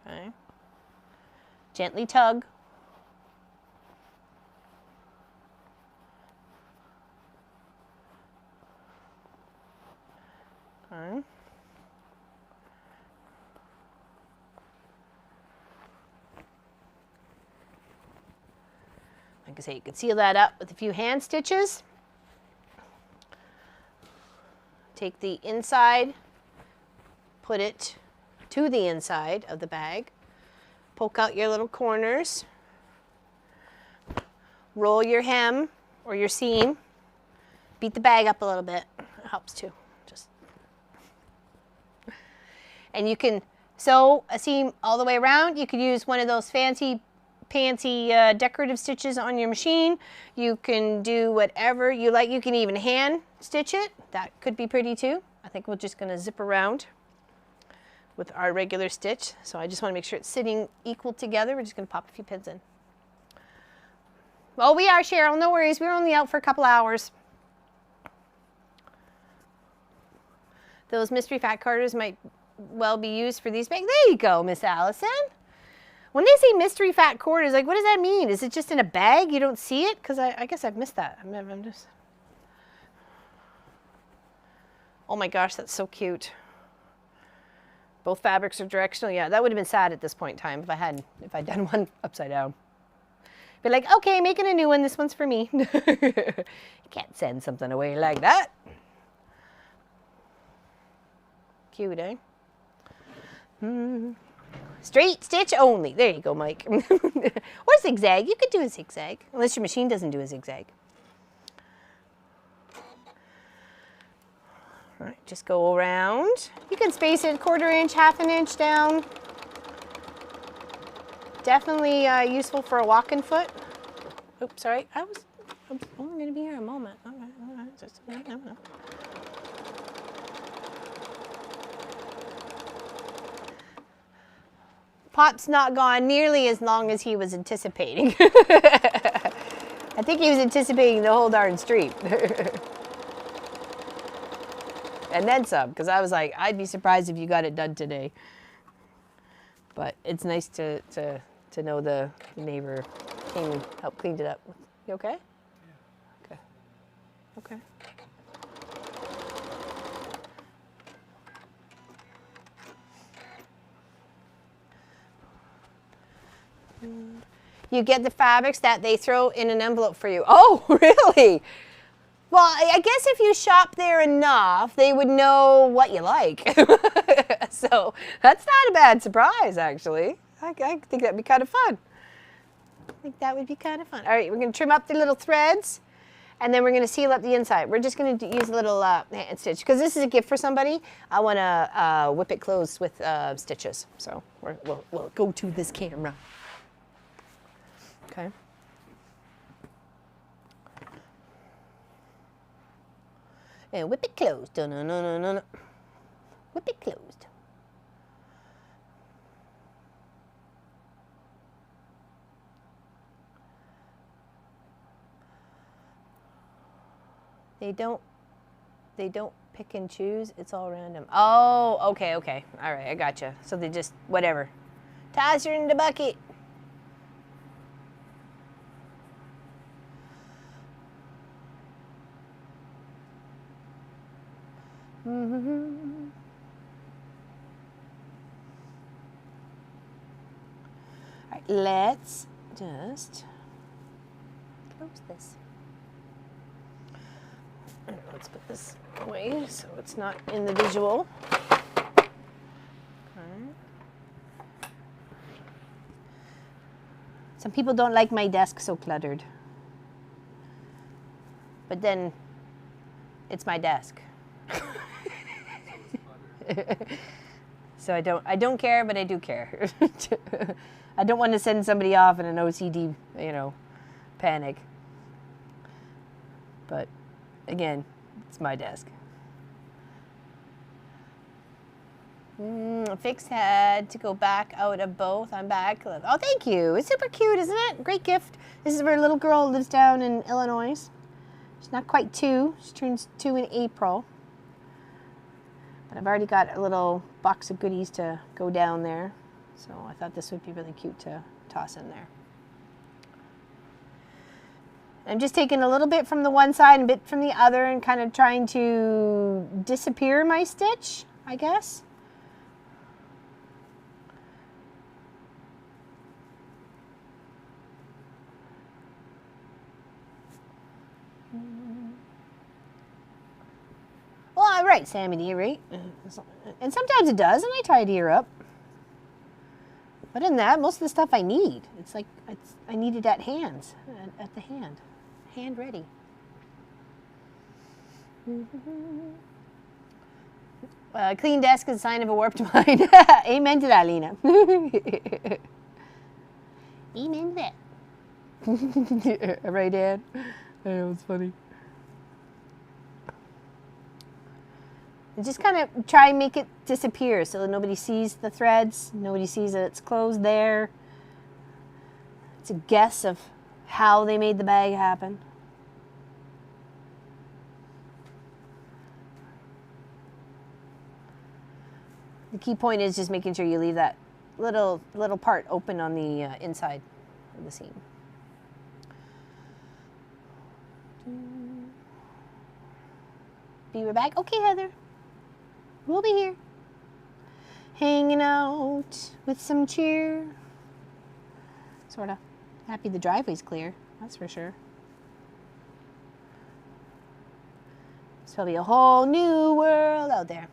Okay. Gently tug. Okay. Like I say, you can seal that up with a few hand stitches. Take the inside, put it to the inside of the bag, poke out your little corners, roll your hem or your seam, beat the bag up a little bit. It helps too. And you can sew a seam all the way around. You could use one of those fancy decorative stitches on your machine. You can do whatever you like. You can even hand stitch it. That could be pretty too. I think we're just going to zip around with our regular stitch. So I just want to make sure it's sitting equal together. We're just going to pop a few pins in. Well, we are, Cheryl. No worries. We were only out for a couple hours. Those mystery fat carders might well be used for these bags. There you go, Miss Allison. When they say mystery fat cord, it's like, what does that mean? Is it just in a bag? You don't see it? Because I guess I've missed that. I'm just... Oh my gosh, that's so cute. Both fabrics are directional. Yeah, that would have been sad at this point in time if I'd done one upside down. Be like, okay, making a new one. This one's for me. You can't send something away like that. Cute, eh? Straight stitch only. There you go, Mike. Or zigzag. You could do a zigzag, unless your machine doesn't do a zigzag. All right, just go around. You can space it 1/4 inch, 1/2 inch down. Definitely useful for a walking foot. Oops, sorry. I'm only going to be here a moment. All right. Just, no. Pop's not gone nearly as long as he was anticipating. I think he was anticipating the whole darn street. And then some, because I was like, I'd be surprised if you got it done today. But it's nice to know the neighbor came and helped cleaned it up. You okay? Yeah. Okay. You get the fabrics that they throw in an envelope for you. Oh, really? Well, I guess if you shop there enough, they would know what you like. So that's not a bad surprise, actually. I think that'd be kind of fun. I think that would be kind of fun. All right, we're going to trim up the little threads, and then we're going to seal up the inside. We're just going to use a little hand stitch. Because this is a gift for somebody, I want to whip it closed with stitches. So we'll go to this camera. Okay. And whip it closed. No. Whip it closed. They don't pick and choose. It's all random. Oh, okay. All right, I gotcha. So they just, whatever. Toss her in the bucket. All right, let's just close this. Let's put this away so it's not in the visual. Okay. Some people don't like my desk so cluttered. But then it's my desk. So I don't care, but I do care. I don't want to send somebody off in an OCD, panic. But again, it's my desk. Fixed head to go back out of both. I'm back. Oh, thank you. It's super cute, isn't it? Great gift. This is where a little girl lives down in Illinois. She's not quite 2. She turns 2 in April. But I've already got a little box of goodies to go down there. So I thought this would be really cute to toss in there. I'm just taking a little bit from the one side and a bit from the other and kind of trying to disappear my stitch, I guess. Well, right, Sammy dear, right? And sometimes it does, and I tidy her up. But in that, most of the stuff I need, it's like I need it at hands, at the hand ready. Clean desk is a sign of a warped mind. Amen to that, Lena. Amen to that. Right, Dad? I know, it's funny. And just kind of try and make it disappear so that nobody sees the threads, nobody sees that it's closed there. It's a guess of how they made the bag happen. The key point is just making sure you leave that little part open on the inside of the seam. Be right back. Okay, Heather. We'll be here. Hanging out with some cheer. Sort of. Happy the driveway's clear. That's for sure. It's probably a whole new world out there.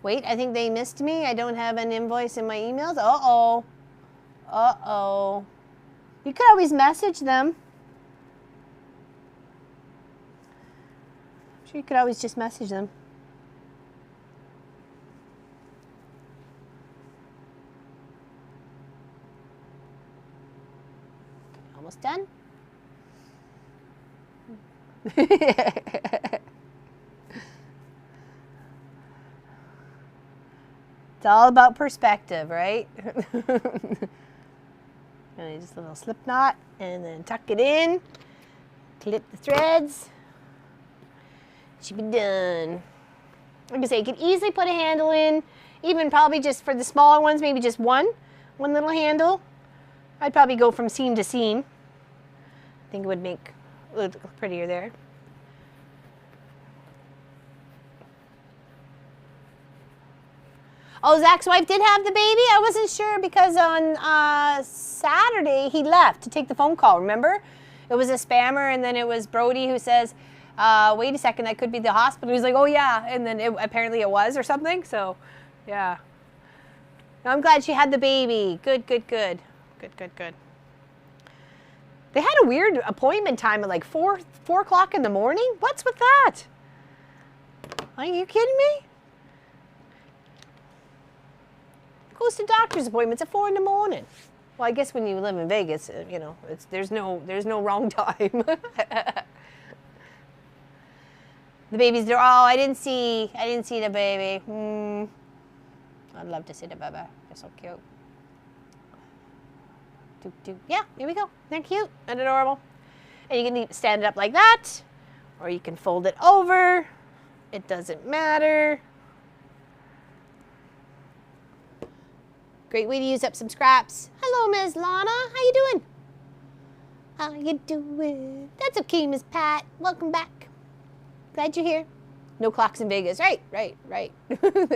Wait, I think they missed me. I don't have an invoice in my emails. Uh-oh. Uh-oh. You could always message them. I'm sure you could always just message them. Almost done. It's all about perspective, right? And just a little slip knot, and then tuck it in, clip the threads. Should be done. Like I say, you could easily put a handle in, even probably just for the smaller ones, maybe just one little handle. I'd probably go from seam to seam. I think it would make it look prettier there. Oh, Zach's wife did have the baby? I wasn't sure because on Saturday he left to take the phone call, remember? It was a spammer, and then it was Brody who says, wait a second, that could be the hospital. He's like, oh yeah, and then apparently it was or something, so yeah. No, I'm glad she had the baby. Good, good, good. Good, good, good. They had a weird appointment time at like 4 o'clock in the morning? What's with that? Are you kidding me? Goes to doctor's appointments at 4 in the morning. Well, I guess when you live in Vegas, you know, there's no wrong time. The baby's there. Oh, I didn't see the baby. I'd love to see the baby. They're so cute. Yeah, here we go. They're cute and adorable. And you can stand it up like that, or you can fold it over. It doesn't matter. Great way to use up some scraps. Hello, Ms. Lana. How you doing? How you doing? That's okay, Miss Pat. Welcome back. Glad you're here. No clocks in Vegas. Right. To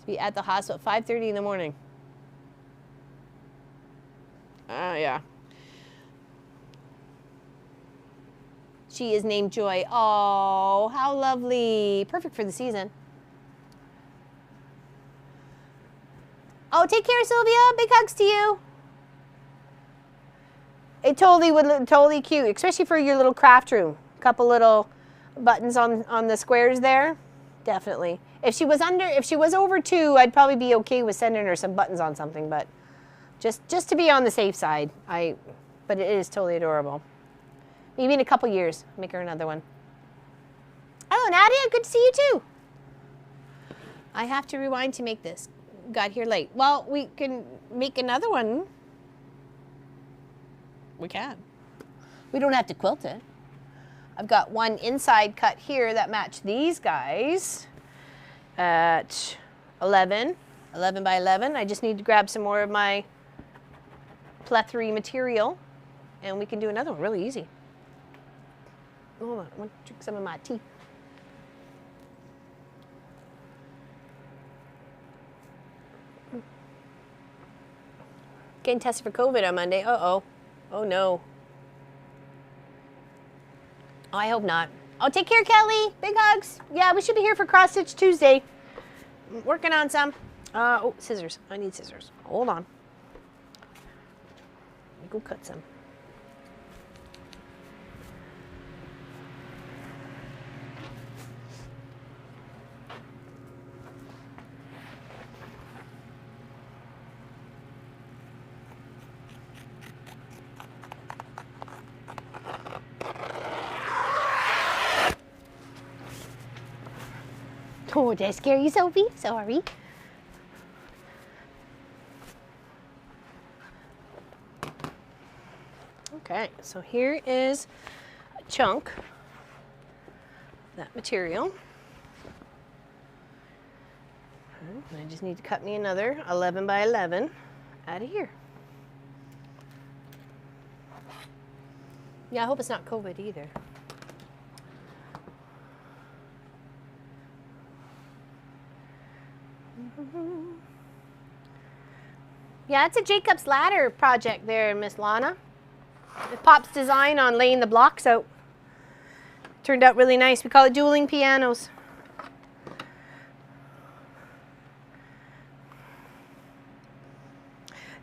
be at the hospital at 5:30 in the morning. Yeah. She is named Joy. Oh, how lovely. Perfect for the season. Oh, take care, Sylvia. Big hugs to you. It totally would look totally cute, especially for your little craft room. Couple little buttons on the squares there. Definitely. If she was over 2, I'd probably be okay with sending her some buttons on something, but just to be on the safe side, but it is totally adorable. Maybe in a couple years, make her another one. Oh, Nadia, good to see you too. I have to rewind to make this. Got here late. Well, we can make another one. We can. We don't have to quilt it. I've got one inside cut here that match these guys at 11 by 11. I just need to grab some more of my plethora material, and we can do another one really easy. Hold on, I want to drink some of my tea. Getting tested for COVID on Monday. Uh-oh. Oh, no. Oh, I hope not. Oh, take care, Kelly. Big hugs. Yeah, we should be here for Cross Stitch Tuesday. I'm working on some. Oh, scissors. I need scissors. Hold on. Let me go cut some. Oh, did I scare you, Sophie? Sorry. Okay, so here is a chunk of that material. I just need to cut me another 11 by 11 out of here. Yeah, I hope it's not COVID either. Yeah, it's a Jacob's Ladder project there, Miss Lana. It Pop's design on laying the blocks out. Turned out really nice. We call it dueling pianos.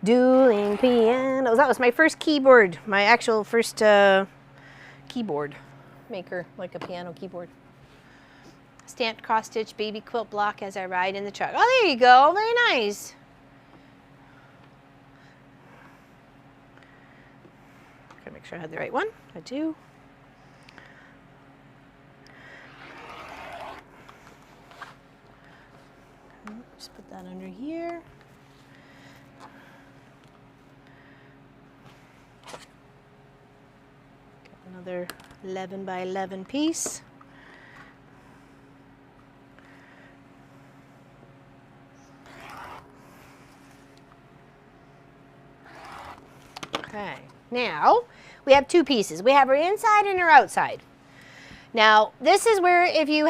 Dueling pianos. That was my first keyboard. My actual first keyboard maker, like a piano keyboard. Stamped cross-stitch baby quilt block as I ride in the truck. Oh, there you go. Very nice. Gotta make sure I have the right one. I do. Just put that under here. Got another 11 by 11 piece. Okay, now we have two pieces. We have our inside and our outside. Now this is where if you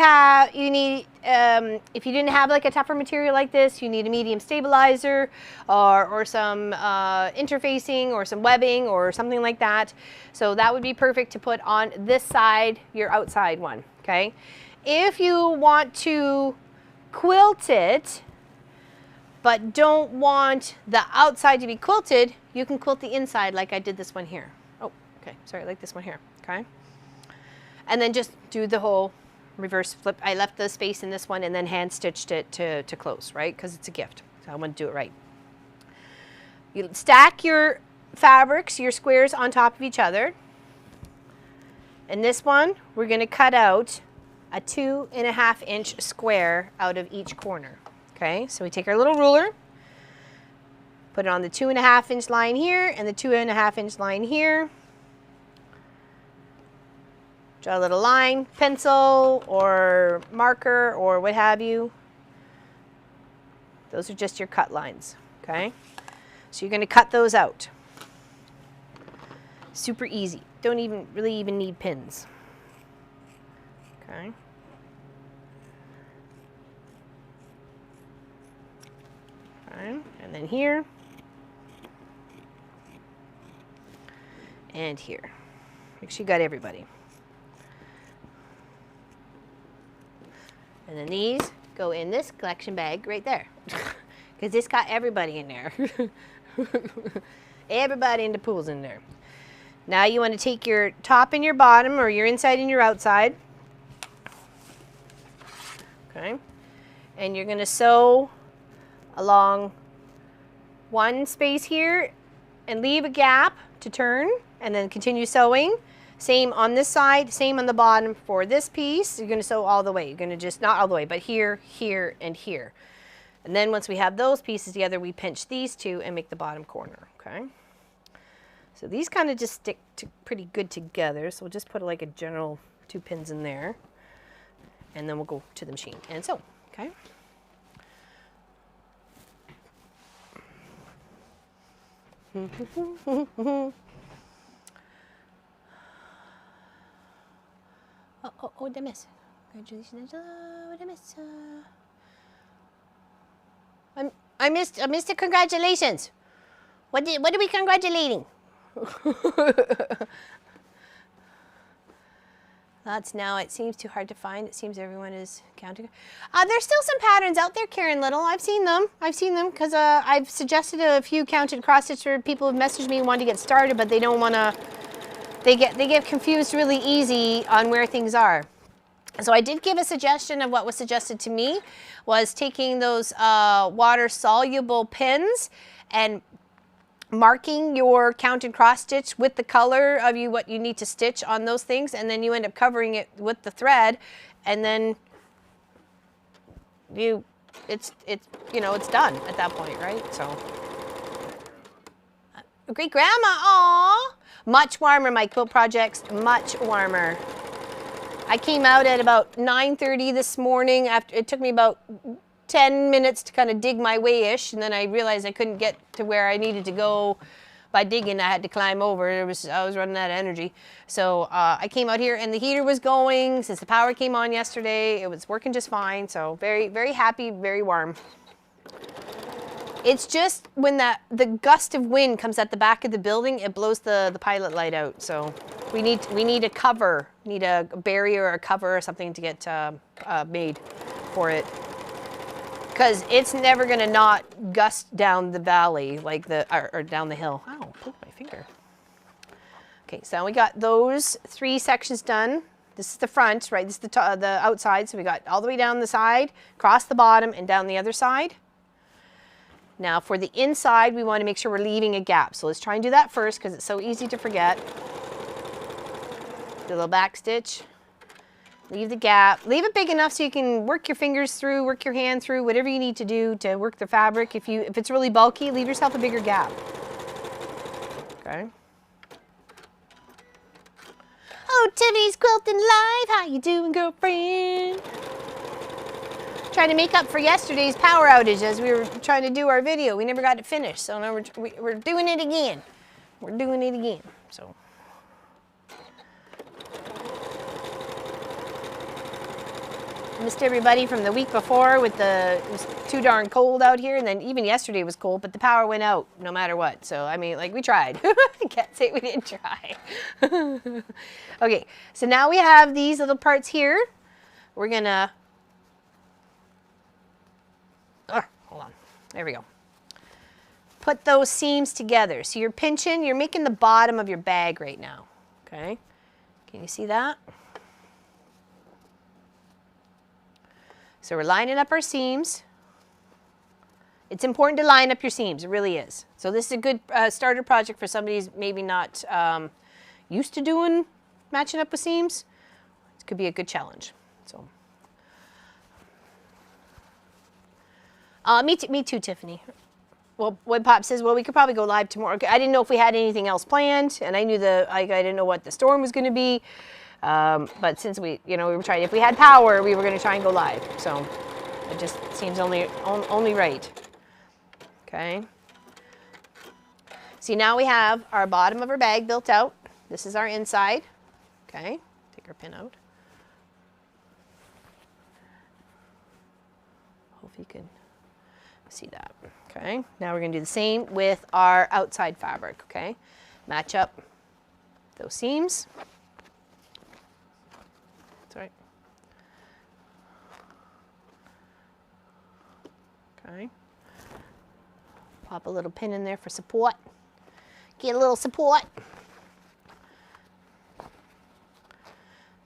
didn't have like a tougher material like this, you need a medium stabilizer or some interfacing or some webbing or something like that. So that would be perfect to put on this side, your outside one, okay? If you want to quilt it, but don't want the outside to be quilted, you can quilt the inside like I did this one here. Oh, okay, sorry, like this one here, okay? And then just do the whole reverse flip. I left the space in this one and then hand stitched it to close, right? Because it's a gift, so I want to do it right. You stack your fabrics, your squares on top of each other. And this one, we're gonna cut out a 2.5 inch square out of each corner. Okay, so we take our little ruler, put it on the 2.5 inch line here and the 2.5 inch line here. Draw a little line, pencil or marker or what have you. Those are just your cut lines, okay? So you're gonna cut those out. Super easy. Don't really even need pins. Okay. And then here and here. Make sure you got everybody. And then these go in this collection bag right there because this got everybody in there. Everybody in the pool's in there. Now you want to take your top and your bottom, or your inside and your outside. Okay. And you're going to sew along one space here and leave a gap to turn and then continue sewing. Same on this side, same on the bottom for this piece. You're going to sew all the way. You're going to just, not all the way, but here, here, and here. And then once we have those pieces together, we pinch these two and make the bottom corner, okay? So these kind of just stick pretty good together. So we'll just put like a general 2 pins in there. And then we'll go to the machine and sew, okay? Oh, did I miss? Congratulations, Angela. What did I miss? I missed it. Congratulations. What are we congratulating? Lots now. It seems too hard to find. It seems everyone is counting. There's still some patterns out there, Karen Little. I've seen them because I've suggested a few counted cross stitch where people have messaged me and want to get started, but they don't want to. They get confused really easy on where things are. So I did give a suggestion of what was suggested to me was taking those water-soluble pins and marking your counted cross stitch with the color of what you need to stitch on those things, and then you end up covering it with the thread, and then it's done at that point, right? So great grandma, aw. Much warmer, my quilt projects, much warmer. I came out at about 9:30 this morning. It took me about 10 minutes to kind of dig my way-ish, and then I realized I couldn't get to where I needed to go by digging. I had to climb over. I was running out of energy. So I came out here, and the heater was going. Since the power came on yesterday, it was working just fine. So very, very happy, very warm. It's just when the gust of wind comes at the back of the building, it blows the pilot light out. So we need a cover, need a barrier or a cover or something to get made for it. Because it's never going to not gust down the valley, like or down the hill. Ow, poked my finger. Okay, so we got those 3 sections done. This is the front, right? This is the outside. So we got all the way down the side, across the bottom, and down the other side. Now for the inside, we want to make sure we're leaving a gap. So let's try and do that first because it's so easy to forget. Do a little back stitch. Leave the gap. Leave it big enough so you can work your fingers through, work your hand through, whatever you need to do to work the fabric. If it's really bulky, leave yourself a bigger gap. Okay. Oh, Tiffany's Quilting Live. How you doing, girlfriend? Trying to make up for yesterday's power outage as we were trying to do our video. We never got it finished, so now we're doing it again. We're doing it again. So. Missed everybody from the week before it was too darn cold out here, and then even yesterday was cold, but the power went out no matter what. So, I mean, like, we tried. I can't say we didn't try. Okay, so now we have these little parts here. We're gonna, hold on, there we go. Put those seams together. So you're pinching, you're making the bottom of your bag right now, okay? Can you see that? So we're lining up our seams. It's important to line up your seams, it really is. So this is a good starter project for somebody who's maybe not used to matching up with seams. It could be a good challenge. So, me too, Tiffany. Well, what Pop says, well, we could probably go live tomorrow. I didn't know if we had anything else planned, and I knew I didn't know what the storm was going to be. But since we were trying, if we had power, we were going to try and go live. So it just seems only right. Okay. See, now we have our bottom of our bag built out. This is our inside. Okay. Take our pin out. Hope you can see that. Okay. Now we're going to do the same with our outside fabric. Okay. Match up those seams. That's right. Okay. Pop a little pin in there for support. Get a little support.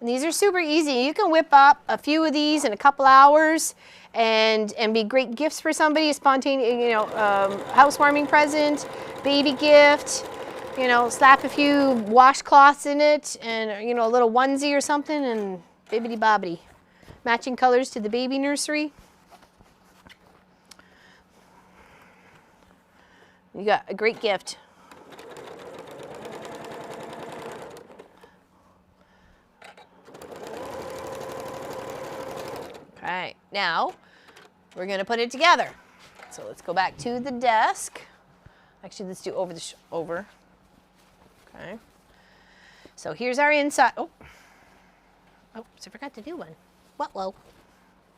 And these are super easy. You can whip up a few of these in a couple hours and be great gifts for somebody, a spontaneous, housewarming present, baby gift. Slap a few washcloths in it and, a little onesie or something and bibbidi bobbidi. Matching colors to the baby nursery. You got a great gift. Okay, now we're going to put it together. So let's go back to the desk. Actually, let's do over. Okay. So here's our inside. Oh, so I forgot to do one. Whoa.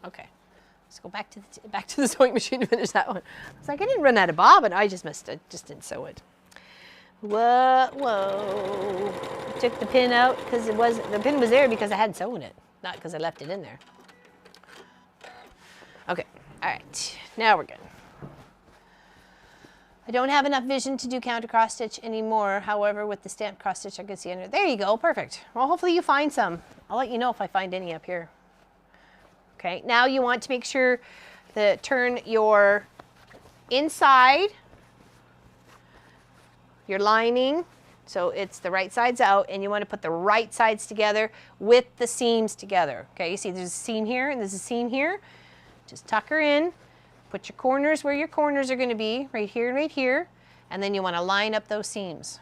Okay. Let's go back to the sewing machine to finish that one. I was like, I didn't run out of bobbin. I just didn't sew it. Whoa. I took the pin out because the pin was there because I hadn't sewn it, not because I left it in there. Okay. All right. Now we're good. I don't have enough vision to do counter cross stitch anymore. However, with the stamped cross stitch, I can see under. There you go. Perfect. Well, hopefully you find some. I'll let you know if I find any up here. Okay. Now you want to make sure that turn your inside, your lining, so it's the right sides out, and you want to put the right sides together with the seams together. Okay. You see there's a seam here and there's a seam here. Just tuck her in. Put your corners where your corners are going to be, right here and right here, and then you want to line up those seams.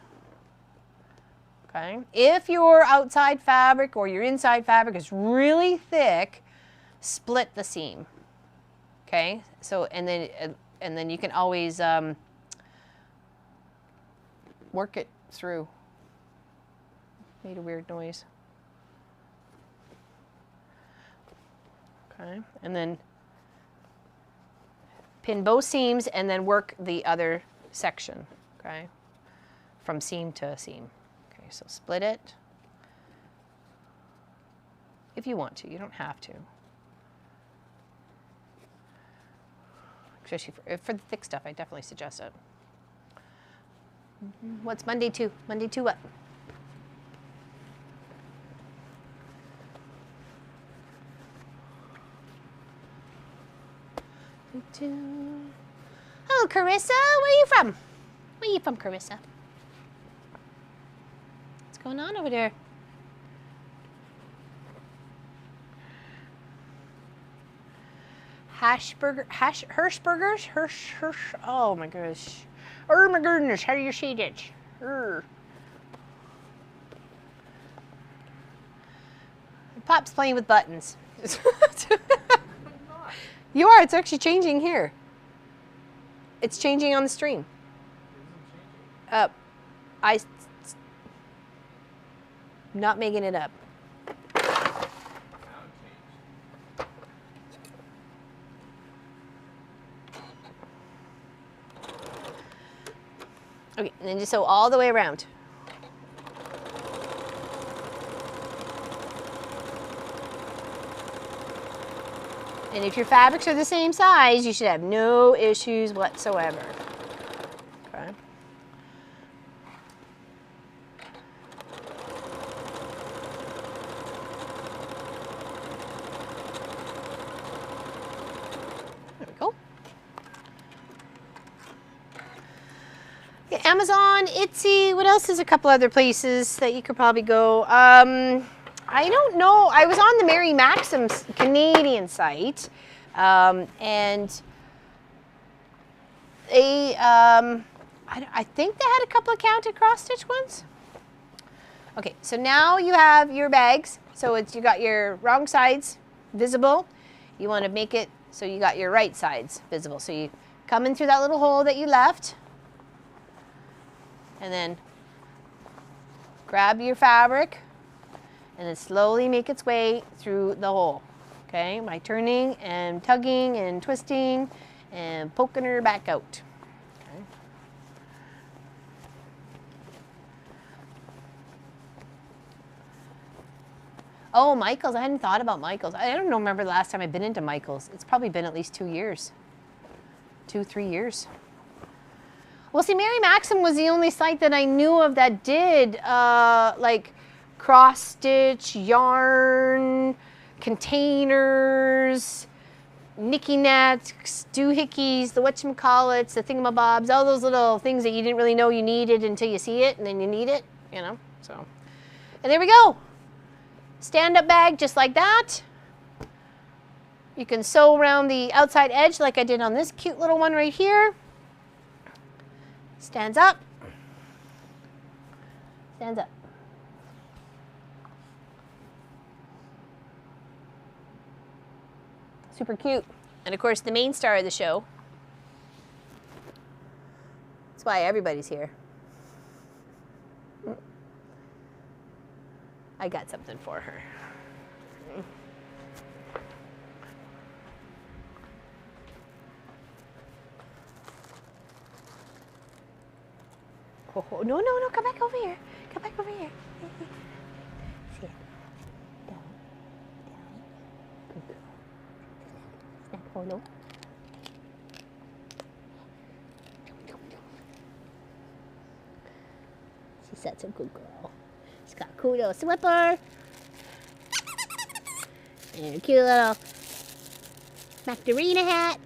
Okay? If your outside fabric or your inside fabric is really thick, split the seam. Okay, so and then you can always work it through. Made a weird noise. Okay, and then pin both seams and then work the other section, okay, from seam to seam. Okay, so split it if you want to. You don't have to. Especially for the thick stuff, I definitely suggest it. What's Monday 2? Monday 2 what? Hello, Carissa. Where are you from? Where are you from, Carissa? What's going on over there? Hirschburgers? Oh my gosh. Oh my goodness, how do you say that? Pop's playing with buttons. You are, it's actually changing here. It's changing on the stream. Not making it up. Okay, and then just sew all the way around. And if your fabrics are the same size, you should have no issues whatsoever. Okay. There we go. Yeah, Amazon, Etsy, what else is a couple other places that you could probably go? I don't know. I was on the Mary Maxim's Canadian site, and they, I think they had a couple of counted cross-stitch ones. Okay, so now you have your bags. So you got your wrong sides visible. You want to make it so you got your right sides visible. So you come in through that little hole that you left, and then grab your fabric, and then slowly make its way through the hole, okay? By turning and tugging and twisting and poking her back out, okay? Oh, Michael's, I hadn't thought about Michael's. I don't remember the last time I've been into Michael's. It's probably been at least 2 years, 2-3 years. Well, see, Mary Maxim was the only site that I knew of that did like cross stitch, yarn, containers, Nicky Nets, doohickeys, the whatchamacallits, the thingamabobs, all those little things that you didn't really know you needed until you see it, and then you need it, you know, so. And there we go. Stand-up bag just like that. You can sew around the outside edge like I did on this cute little one right here. Stands up. Stands up. Super cute. And of course, the main star of the show. That's why everybody's here. I got something for her. Oh, no, no, no, come back over here. Come back over here. Sit. Down. Down. Good girl. Snack photo. She's such a good girl. She's got a cool little slipper. And a cute little Macarena hat.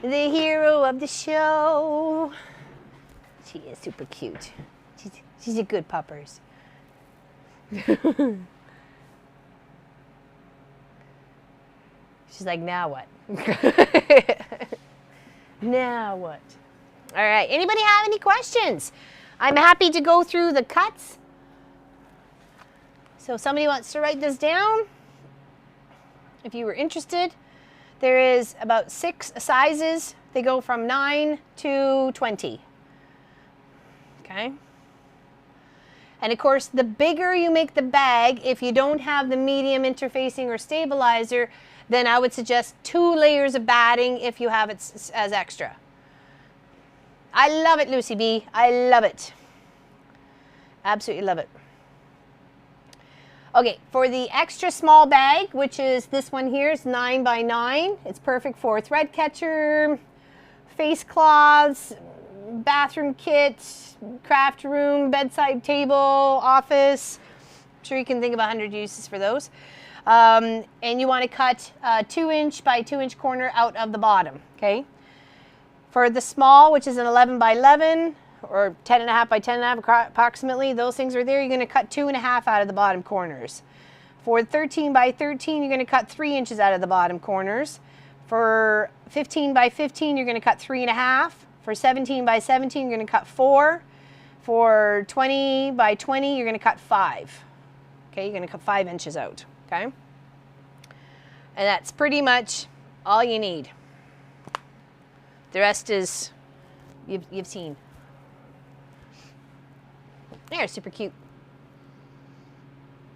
The hero of the show. She is super cute. She's a good puppers. She's like, now what? Now what? All right, anybody have any questions? I'm happy to go through the cuts. So somebody wants to write this down. If you were interested, there is about 6 sizes. They go from 9 to 20. Okay. And of course, the bigger you make the bag, if you don't have the medium interfacing or stabilizer, then I would suggest 2 layers of batting if you have it as extra. I love it, Lucy B. I love it. Absolutely love it. Okay, for the extra small bag, which is this one here, is 9 by 9. It's perfect for thread catcher, face cloths, bathroom kit, craft room, bedside table, office. I'm sure you can think of 100 uses for those. And you want to cut 2-inch by 2-inch corner out of the bottom, okay? For the small, which is an 11 by 11, or 10.5 by 10.5 approximately, those things are there. You're going to cut 2.5 out of the bottom corners. For 13 by 13, you're going to cut 3 inches out of the bottom corners. For 15 by 15, you're going to cut 3.5. For 17 by 17, you're going to cut 4. For 20 by 20, you're going to cut 5. Okay, you're going to cut 5 inches out. Okay, and that's pretty much all you need. The rest is you've seen. They're super cute.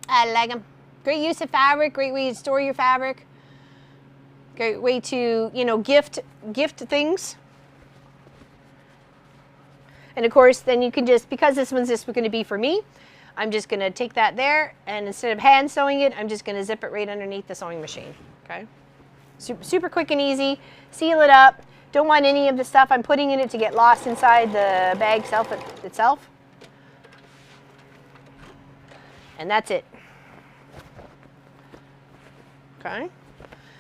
I like them. Great use of fabric. Great way to store your fabric. Great way to, you know, gift things. And of course, then you can just, because this one's just going to be for me, I'm just going to take that there, and instead of hand sewing it, I'm just going to zip it right underneath the sewing machine. Okay, super quick and easy. Seal it up. Don't want any of the stuff I'm putting in it to get lost inside the bag itself. And that's it. Okay.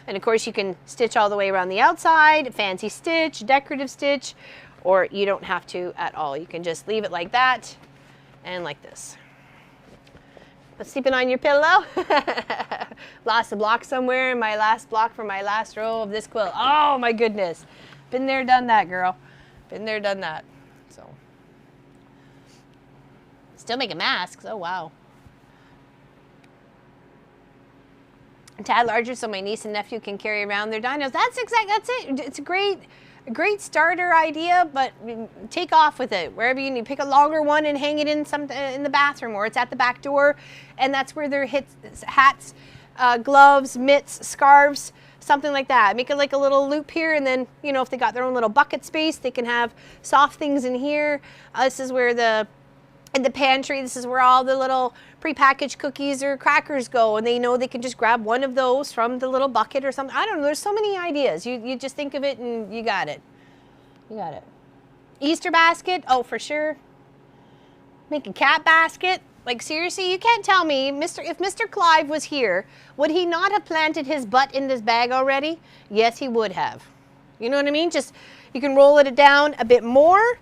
And of course you can stitch all the way around the outside, fancy stitch, decorative stitch, or you don't have to at all. You can just leave it like that and like this. But sleeping on your pillow. Lost a block somewhere in my last block from my last row of this quilt. Oh my goodness. Been there, done that, girl. Been there, done that. So, still making masks. Oh wow. A tad larger so my niece and nephew can carry around their dinos. That's it. It's a great starter idea, but take off with it wherever you need. Pick a longer one and hang it in the bathroom, or it's at the back door, and that's where their hats, gloves, mitts, scarves, something like that. Make it like a little loop here, and then, you know, if they got their own little bucket space, they can have soft things in here. This is where in the pantry, this is where all the little prepackaged cookies or crackers go, and they know they can just grab one of those from the little bucket or something. I don't know, there's so many ideas. You just think of it and you got it. You got it. Easter basket, oh, for sure. Make a cat basket. Like, seriously, you can't tell me, if Mr. Clive was here, would he not have planted his butt in this bag already? Yes, he would have. You know what I mean? Just, you can roll it down a bit more.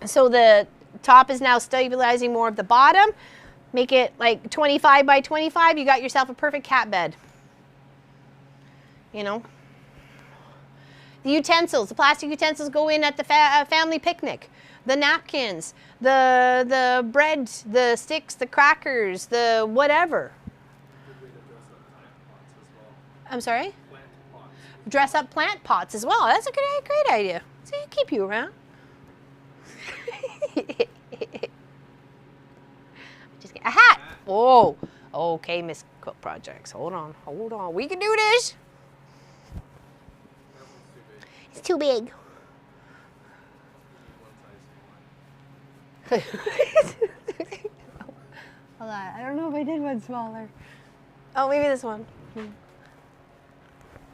So the top is now stabilizing more of the bottom. Make it like 25 by 25. You got yourself a perfect cat bed. You know. The utensils, the plastic utensils go in at the family picnic. The napkins, the bread, the sticks, the crackers, the whatever. I'm sorry? Plant pots. Dress up plant pots as well. That's a great idea. See, keep you around. Just get a hat. Whoa. Okay, Miss Quilt Projects. Hold on. We can do this. It's too big. Hold on. I don't know if I did one smaller. Oh, maybe this one.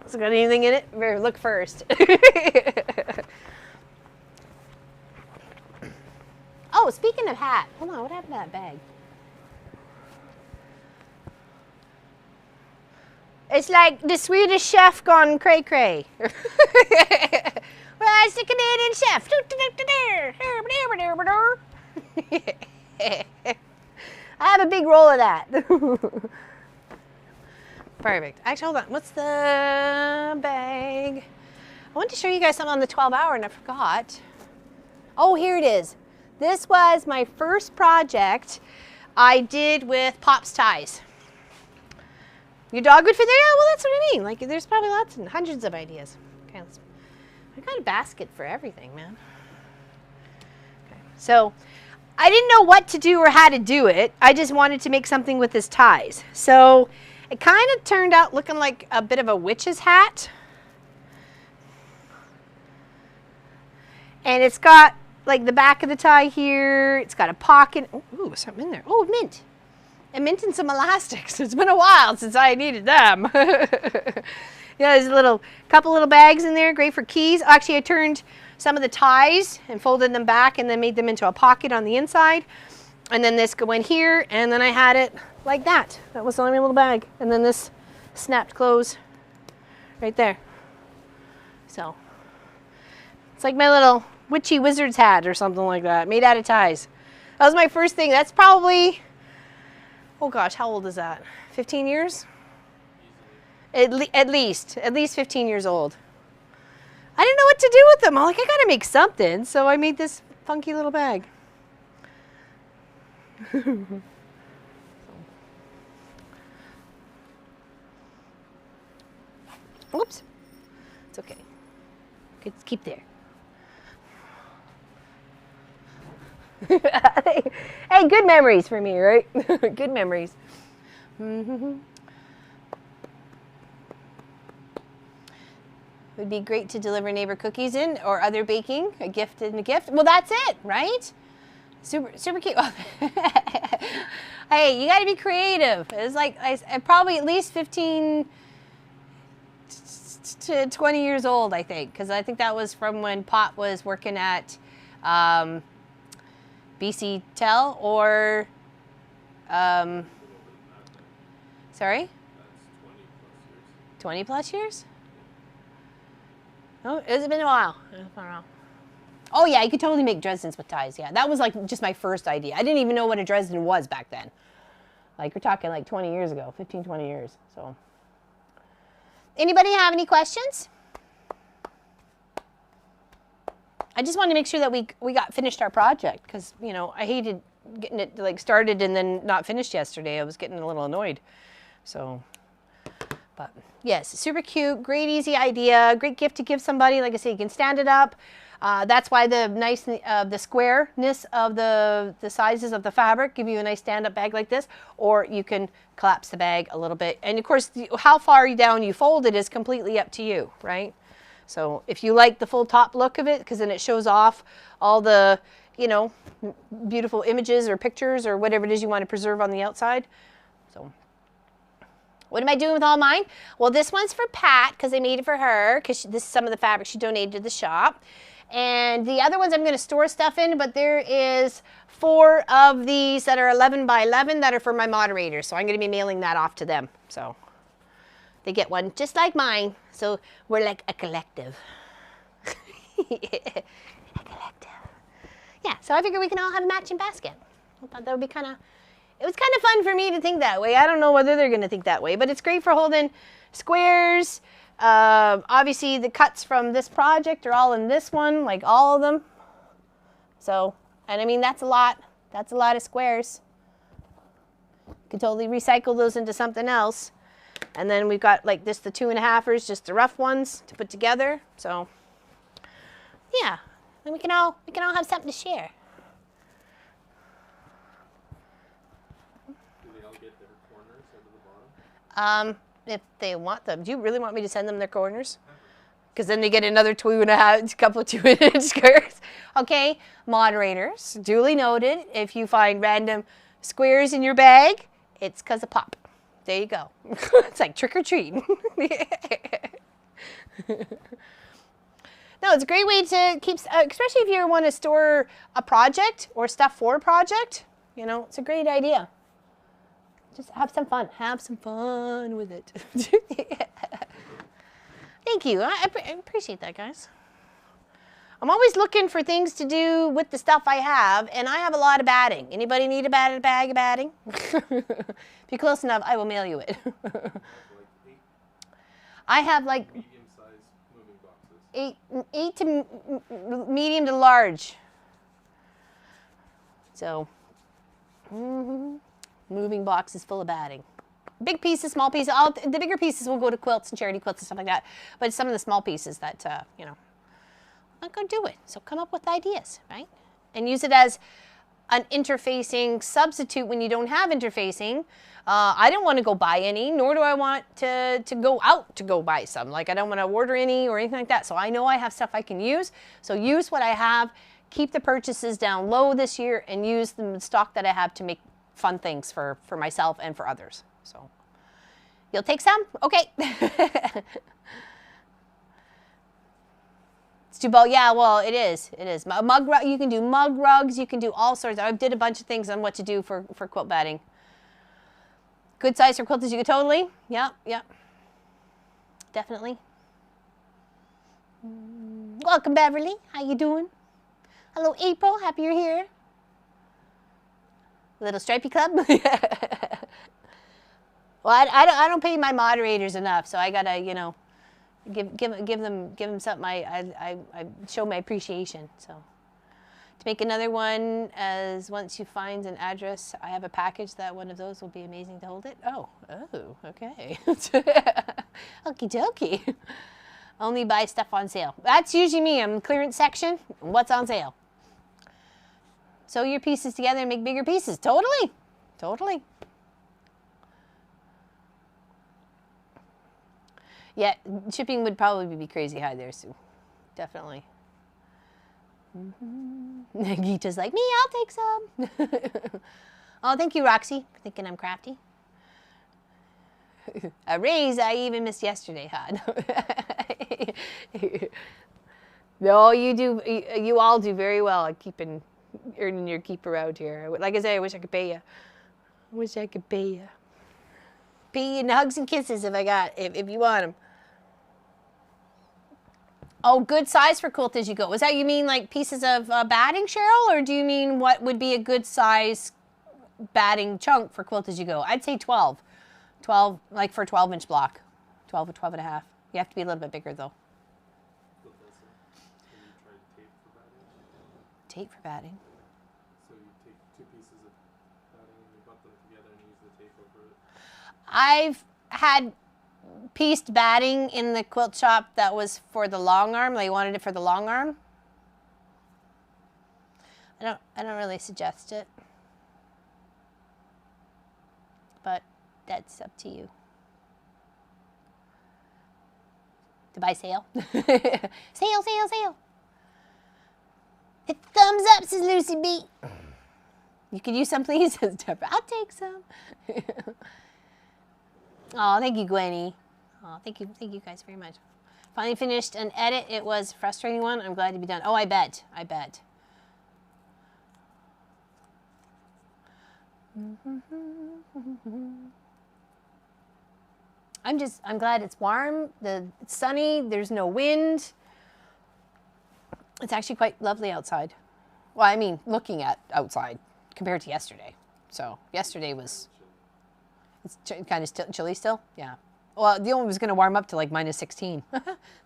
Has it got anything in it? Better look first. Oh, speaking of hat, hold on, what happened to that bag? It's like the Swedish chef gone cray-cray. Well, it's the Canadian chef. I have a big roll of that. Perfect. Actually, hold on. What's the bag? I wanted to show you guys something on the 12-hour and I forgot. Oh, here it is. This was my first project. I did with Pop's ties. Your dog would fit there? Yeah, well, that's what I mean. Like, there's probably lots and hundreds of ideas. Okay, I got a basket for everything, man. Okay, so I didn't know what to do or how to do it. I just wanted to make something with his ties. So it kind of turned out looking like a bit of a witch's hat. And it's got like the back of the tie here. It's got a pocket. Ooh, something in there. Oh, mint. And mint and some elastics. It's been a while since I needed them. Yeah, there's a couple little bags in there, great for keys. Actually, I turned some of the ties and folded them back and then made them into a pocket on the inside. And then this go in here, and then I had it like that. That was the only little bag. And then this snapped close right there. So it's like my little witchy wizard's hat or something like that, made out of ties. That was my first thing. That's probably, oh gosh, how old is that? 15 years? At least 15 years old. I didn't know what to do with them. I'm like, I gotta make something. So I made this funky little bag. Oops. It's okay. It's keep there. Hey, good memories for me, right? Good memories. Would be great to deliver neighbor cookies in or other baking, a gift and a gift. Well, that's it, right? Super cute. Hey, you got to be creative. It's like I probably at least 15 to 20 years old, I think, because I think that was from when Pop was working at BC Tel or sorry? 20 plus years? Oh, it's been a while. Oh yeah, you could totally make Dresdens with ties. Yeah, that was like just my first idea. I didn't even know what a Dresden was back then. Like we're talking like 20 years ago, 15, 20 years. So, anybody have any questions? I just wanted to make sure that we got finished our project because, you know, I hated getting it like started and then not finished yesterday. I was getting a little annoyed. So, but yes, super cute, great easy idea, great gift to give somebody. Like I say, you can stand it up. That's why the nice, the squareness of the sizes of the fabric give you a nice stand-up bag like this, or you can collapse the bag a little bit. And of course, how far down you fold it is completely up to you, right? So if you like the full top look of it, because then it shows off all the, you know, beautiful images or pictures or whatever it is you want to preserve on the outside. So what am I doing with all mine? Well, this one's for Pat because I made it for her because this is some of the fabric she donated to the shop. And the other ones I'm going to store stuff in, but there is 4 of these that are 11 by 11 that are for my moderators. So I'm going to be mailing that off to them. So they get one just like mine. So we're like a collective. A collective. Yeah, so I figured we can all have a matching basket. I thought that would be it was kind of fun for me to think that way. I don't know whether they're going to think that way, but it's great for holding squares. Obviously, the cuts from this project are all in this one, like all of them. So, and I mean, that's a lot. That's a lot of squares. You could totally recycle those into something else. And then we've got like this, the 2.5ers, just the rough ones to put together. So, yeah, and we can all have something to share. If they want them. Do you really want me to send them their corners? Because then they get another couple of 2-inch squares. Okay, moderators, duly noted. If you find random squares in your bag, it's because of Pop. There you go. It's like trick or treat. No, it's a great way to keep, especially if you want to store a project or stuff for a project. You know, it's a great idea. Just have some fun. Have some fun with it. Thank you. I appreciate that, guys. I'm always looking for things to do with the stuff I have, and I have a lot of batting. Anybody need a bag of batting? If you're close enough, I will mail you it. I have like medium-sized moving boxes. 8 to medium to large. So, moving boxes full of batting. Big pieces, small pieces. The bigger pieces will go to quilts and charity quilts and stuff like that. But some of the small pieces that, you know, I'm going to do it. So come up with ideas, right? And use it as an interfacing substitute when you don't have interfacing. I don't want to go buy any, nor do I want to go out to go buy some. Like I don't want to order any or anything like that. So I know I have stuff I can use. So use what I have, keep the purchases down low this year, and use the stock that I have to make fun things for myself and for others. So you'll take some? Okay. It's too bold. Yeah, well, it is. It is. You can do mug rugs. You can do all sorts. I did a bunch of things on what to do for quilt batting. Good size for quilters, you could totally. Yep, yep. Definitely. Welcome, Beverly. How you doing? Hello, April. Happy you're here. Little stripey club. Well, I don't pay my moderators enough, so I gotta, you know, give them something. I show my appreciation. So to make another one, as once you find an address, I have a package that one of those will be amazing to hold it. Oh, okay. Okie dokie. Only buy stuff on sale. That's usually me. I'm in the clearance section. What's on sale? Sew your pieces together and make bigger pieces. Totally. Totally. Yeah, shipping would probably be crazy high there, Sue. Definitely. Gita's like, me, I'll take some. Oh, thank you, Roxy, for thinking I'm crafty. A raise I even missed yesterday, hon. No, you do. You all do very well at earning your keep around here. Like I say, I wish I could pay you. I wish I could pay you. Pay you in hugs and kisses if you want them. Oh, good size for quilt as you go. Was that you mean like pieces of batting, Cheryl, or do you mean what would be a good size batting chunk for quilt as you go? I'd say 12. 12, like for a 12-inch block. 12 or 12 and a half. You have to be a little bit bigger though. Can you try tape for batting? Tape for batting? So you take two pieces of batting and you butt them together and use the tape over it? I've had pieced batting in the quilt shop that was for the long arm. They wanted it for the long arm. I don't really suggest it. But that's up to you. To buy sale. Sale, sale, sale. Hit the thumbs up, says Lucy B. You could use some, please, says Deborah. I'll take some. Oh, thank you, Gwenny. Oh, thank you guys very much. Finally finished an edit. It was a frustrating one. I'm glad to be done. Oh, I bet. I'm glad it's warm. It's sunny. There's no wind. It's actually quite lovely outside. Well, I mean, looking at outside compared to yesterday. So yesterday was, it's kind of chilly still. Yeah. Well, the only was going to warm up to like -16.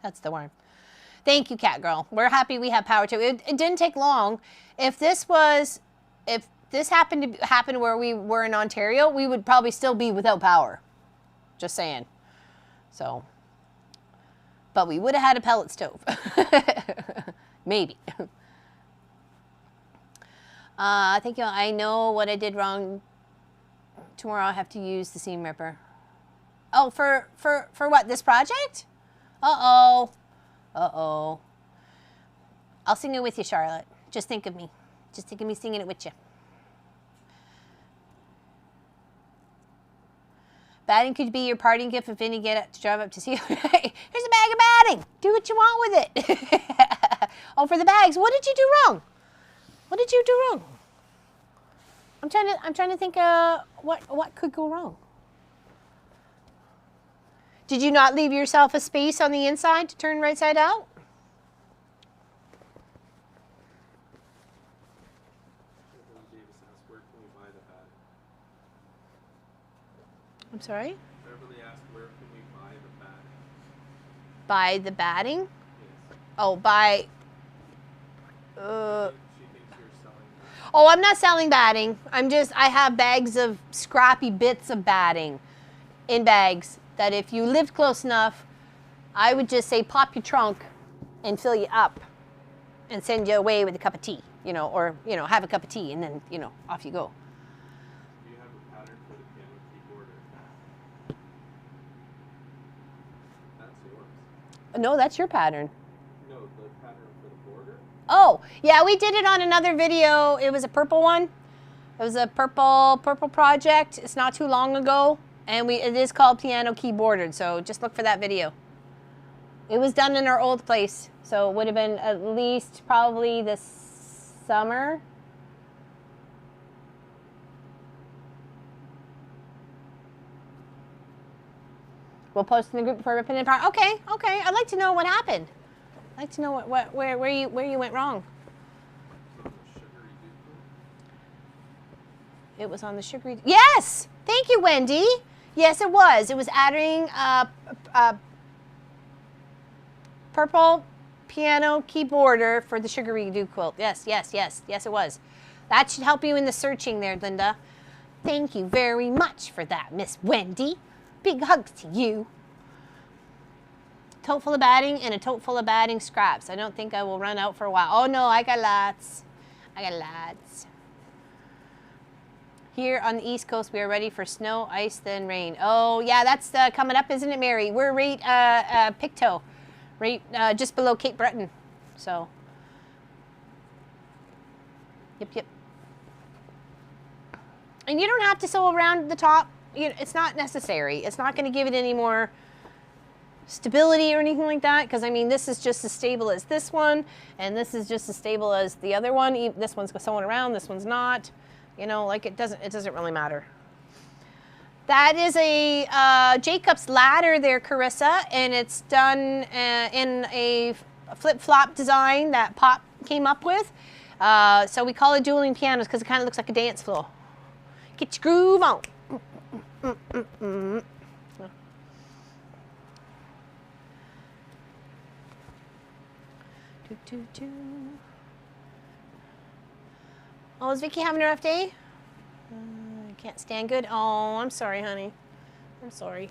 That's the warm. Thank you, Cat Girl. We're happy we have power too. It didn't take long. If this happened to happen where we were in Ontario, we would probably still be without power. Just saying. So, but we would have had a pellet stove. Maybe. Thank you. I know what I did wrong. Tomorrow I have to use the seam ripper. Oh, for what? This project? Uh-oh. Uh-oh. I'll sing it with you, Charlotte. Just think of me. Just think of me singing it with you. Batting could be your parting gift if any get up to drive up to see you. Here's a bag of batting. Do what you want with it. Oh, for the bags. What did you do wrong? What did you do wrong? I'm trying to think what could go wrong. Did you not leave yourself a space on the inside to turn right side out? I'm sorry? Beverly asked, where can we buy the batting? Buy the batting? Yes. Oh, buy... She thinks you're selling that. Oh, I'm not selling batting. I have bags of scrappy bits of batting in bags that if you lived close enough, I would just say pop your trunk and fill you up and send you away with a cup of tea, you know, or, you know, have a cup of tea and then, you know, off you go. Do you have a pattern for the piano keyboard? That's yours. No, that's your pattern. No, the pattern for the border? Oh, yeah, we did it on another video. It was a purple one. It was a purple project. It's not too long ago. And it is called Piano Key Bordered, so just look for that video. It was done in our old place, so it would have been at least probably this summer. We'll post in the group before ripping it apart. Okay, okay. I'd like to know what happened. I'd like to know where you went wrong. It was on the sugary. Yes, thank you, Wendy. Yes, it was. It was adding purple piano keyboarder for the sugary do quilt. Yes, yes, yes, yes, it was. That should help you in the searching there, Linda. Thank you very much for that, Miss Wendy. Big hugs to you. Tote full of batting and a tote full of batting scraps. I don't think I will run out for a while. Oh no, I got lots. I got lots. Here on the East Coast, we are ready for snow, ice, then rain. Oh yeah, that's coming up, isn't it, Mary? We're right Pictou, right just below Cape Breton. So, yep. And you don't have to sew around the top. It's not necessary. It's not going to give it any more stability or anything like that, because I mean this is just as stable as this one, and this is just as stable as the other one. This one's sewn around, this one's not. You know, like it doesn't really matter. That is a Jacob's ladder there, Carissa, and it's done in a flip-flop design that Pop came up with. So we call it dueling pianos because it kind of looks like a dance floor. Get your groove on. Oh, is Vicky having a rough day? Can't stand good. Oh, I'm sorry, honey. I'm sorry.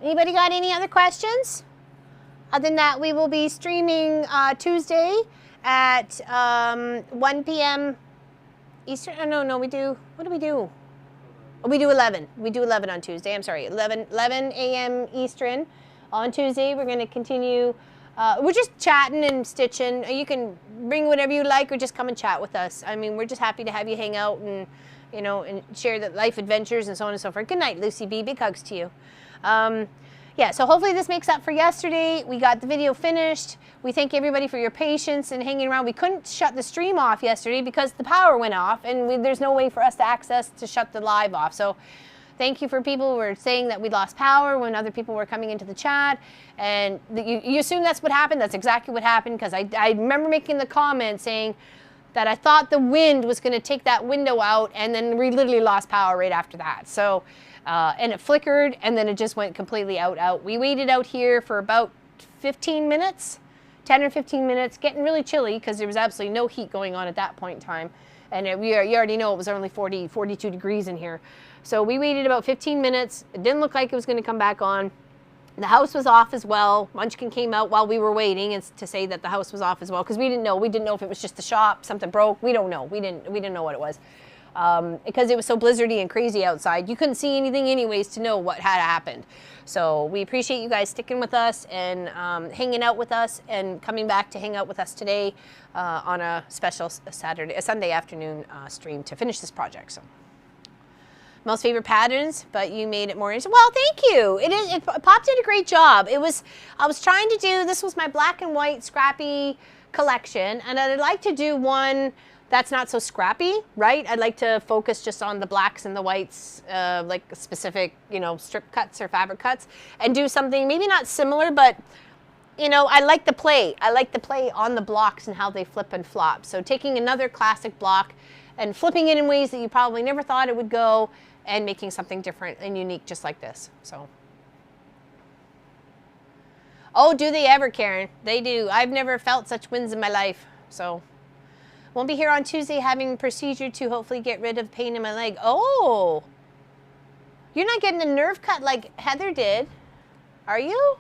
Anybody got any other questions? Other than that, we will be streaming Tuesday at 1 p.m. Eastern. Oh, no, we do. What do we do? Oh, we do 11. We do 11 on Tuesday. I'm sorry, 11 a.m. Eastern. On Tuesday, we're going to continue. We're just chatting and stitching. You can bring whatever you like or just come and chat with us. I mean, we're just happy to have you hang out and, you know, and share the life adventures and so on and so forth. Good night, Lucy B. Big hugs to you. Yeah, so hopefully this makes up for yesterday. We got the video finished. We thank everybody for your patience and hanging around. We couldn't shut the stream off yesterday because the power went off, and there's no way for us to shut the live off. So thank you for people who were saying that we lost power when other people were coming into the chat. And you assume that's what happened. That's exactly what happened, because I remember making the comment saying that I thought the wind was going to take that window out, and then we literally lost power right after that. So, and it flickered, and then it just went completely out. We waited out here for about 15 minutes, 10 or 15 minutes, getting really chilly because there was absolutely no heat going on at that point in time. And you already know it was only 42 degrees in here. So we waited about 15 minutes. It didn't look like it was going to come back on. The house was off as well. Munchkin came out while we were waiting to say that the house was off as well, because we didn't know. We didn't know if it was just the shop, something broke. We don't know. We didn't know what it was. Because it was so blizzardy and crazy outside. You couldn't see anything anyways to know what had happened. So we appreciate you guys sticking with us and hanging out with us and coming back to hang out with us today on a special Sunday afternoon stream to finish this project. So. Most favorite patterns, but you made it more interesting. Well, thank you. Pop did a great job. I was trying to do, this was my black and white scrappy collection, and I'd like to do one that's not so scrappy, right? I'd like to focus just on the blacks and the whites, like specific, you know, strip cuts or fabric cuts, and do something maybe not similar, but you know, I like the play. I like the play on the blocks and how they flip and flop. So taking another classic block and flipping it in ways that you probably never thought it would go, and making something different and unique just like this. So, oh, do they ever, Karen? They do. I've never felt such winds in my life. So Won't be here on Tuesday, having procedure to hopefully get rid of pain in my leg. Oh, you're not getting a nerve cut like Heather did, are you?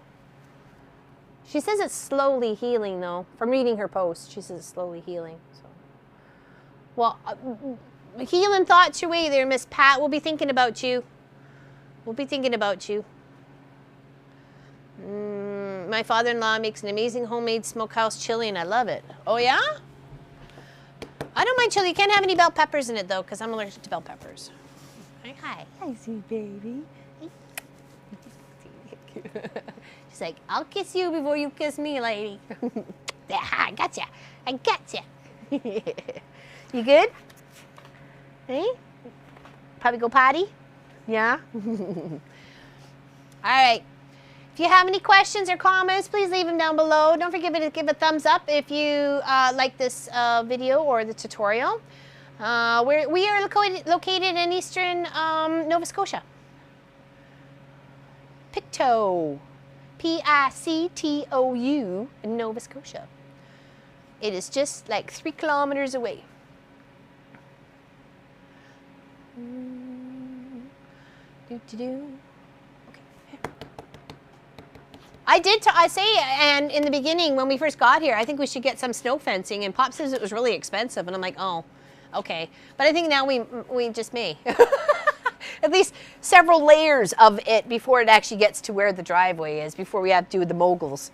She says it's slowly healing, though. From reading her post, she says it's slowly healing. So, well, healing thoughts your way there, Miss Pat. We'll be thinking about you. We'll be thinking about you. My father-in-law makes an amazing homemade smokehouse chili, and I love it. Oh, yeah? I don't mind chili. You can't have any bell peppers in it, though, because I'm allergic to bell peppers. Hi. Hi, sweet baby. She's like, I'll kiss you before you kiss me, lady. Yeah, I gotcha. I gotcha. You good? Hey? Probably go potty? Yeah? All right. If you have any questions or comments, please leave them down below. Don't forget to give a thumbs up if you like this video or the tutorial. We are located in eastern Nova Scotia. Pictou. Pictou in Nova Scotia. It is just like 3 kilometers away. I say, and in the beginning when we first got here, I think we should get some snow fencing, and Pop says it was really expensive, and I'm like, oh, okay. But I think now we just may. At least several layers of it before it actually gets to where the driveway is, before we have to do with the moguls.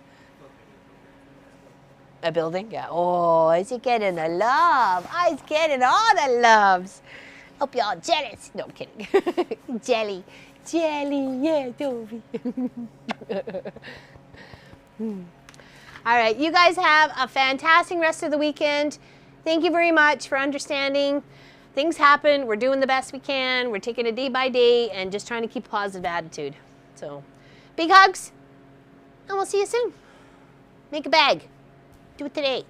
A building? Yeah. Oh, is he getting the love? Oh, he's getting all the loves. Hope y'all jealous. No, I'm kidding. Jelly. Jelly, yeah, Toby. All right, you guys have a fantastic rest of the weekend. Thank you very much for understanding. Things happen. We're doing the best we can. We're taking it day by day and just trying to keep a positive attitude. So, big hugs, and we'll see you soon. Make a bag. Do it today.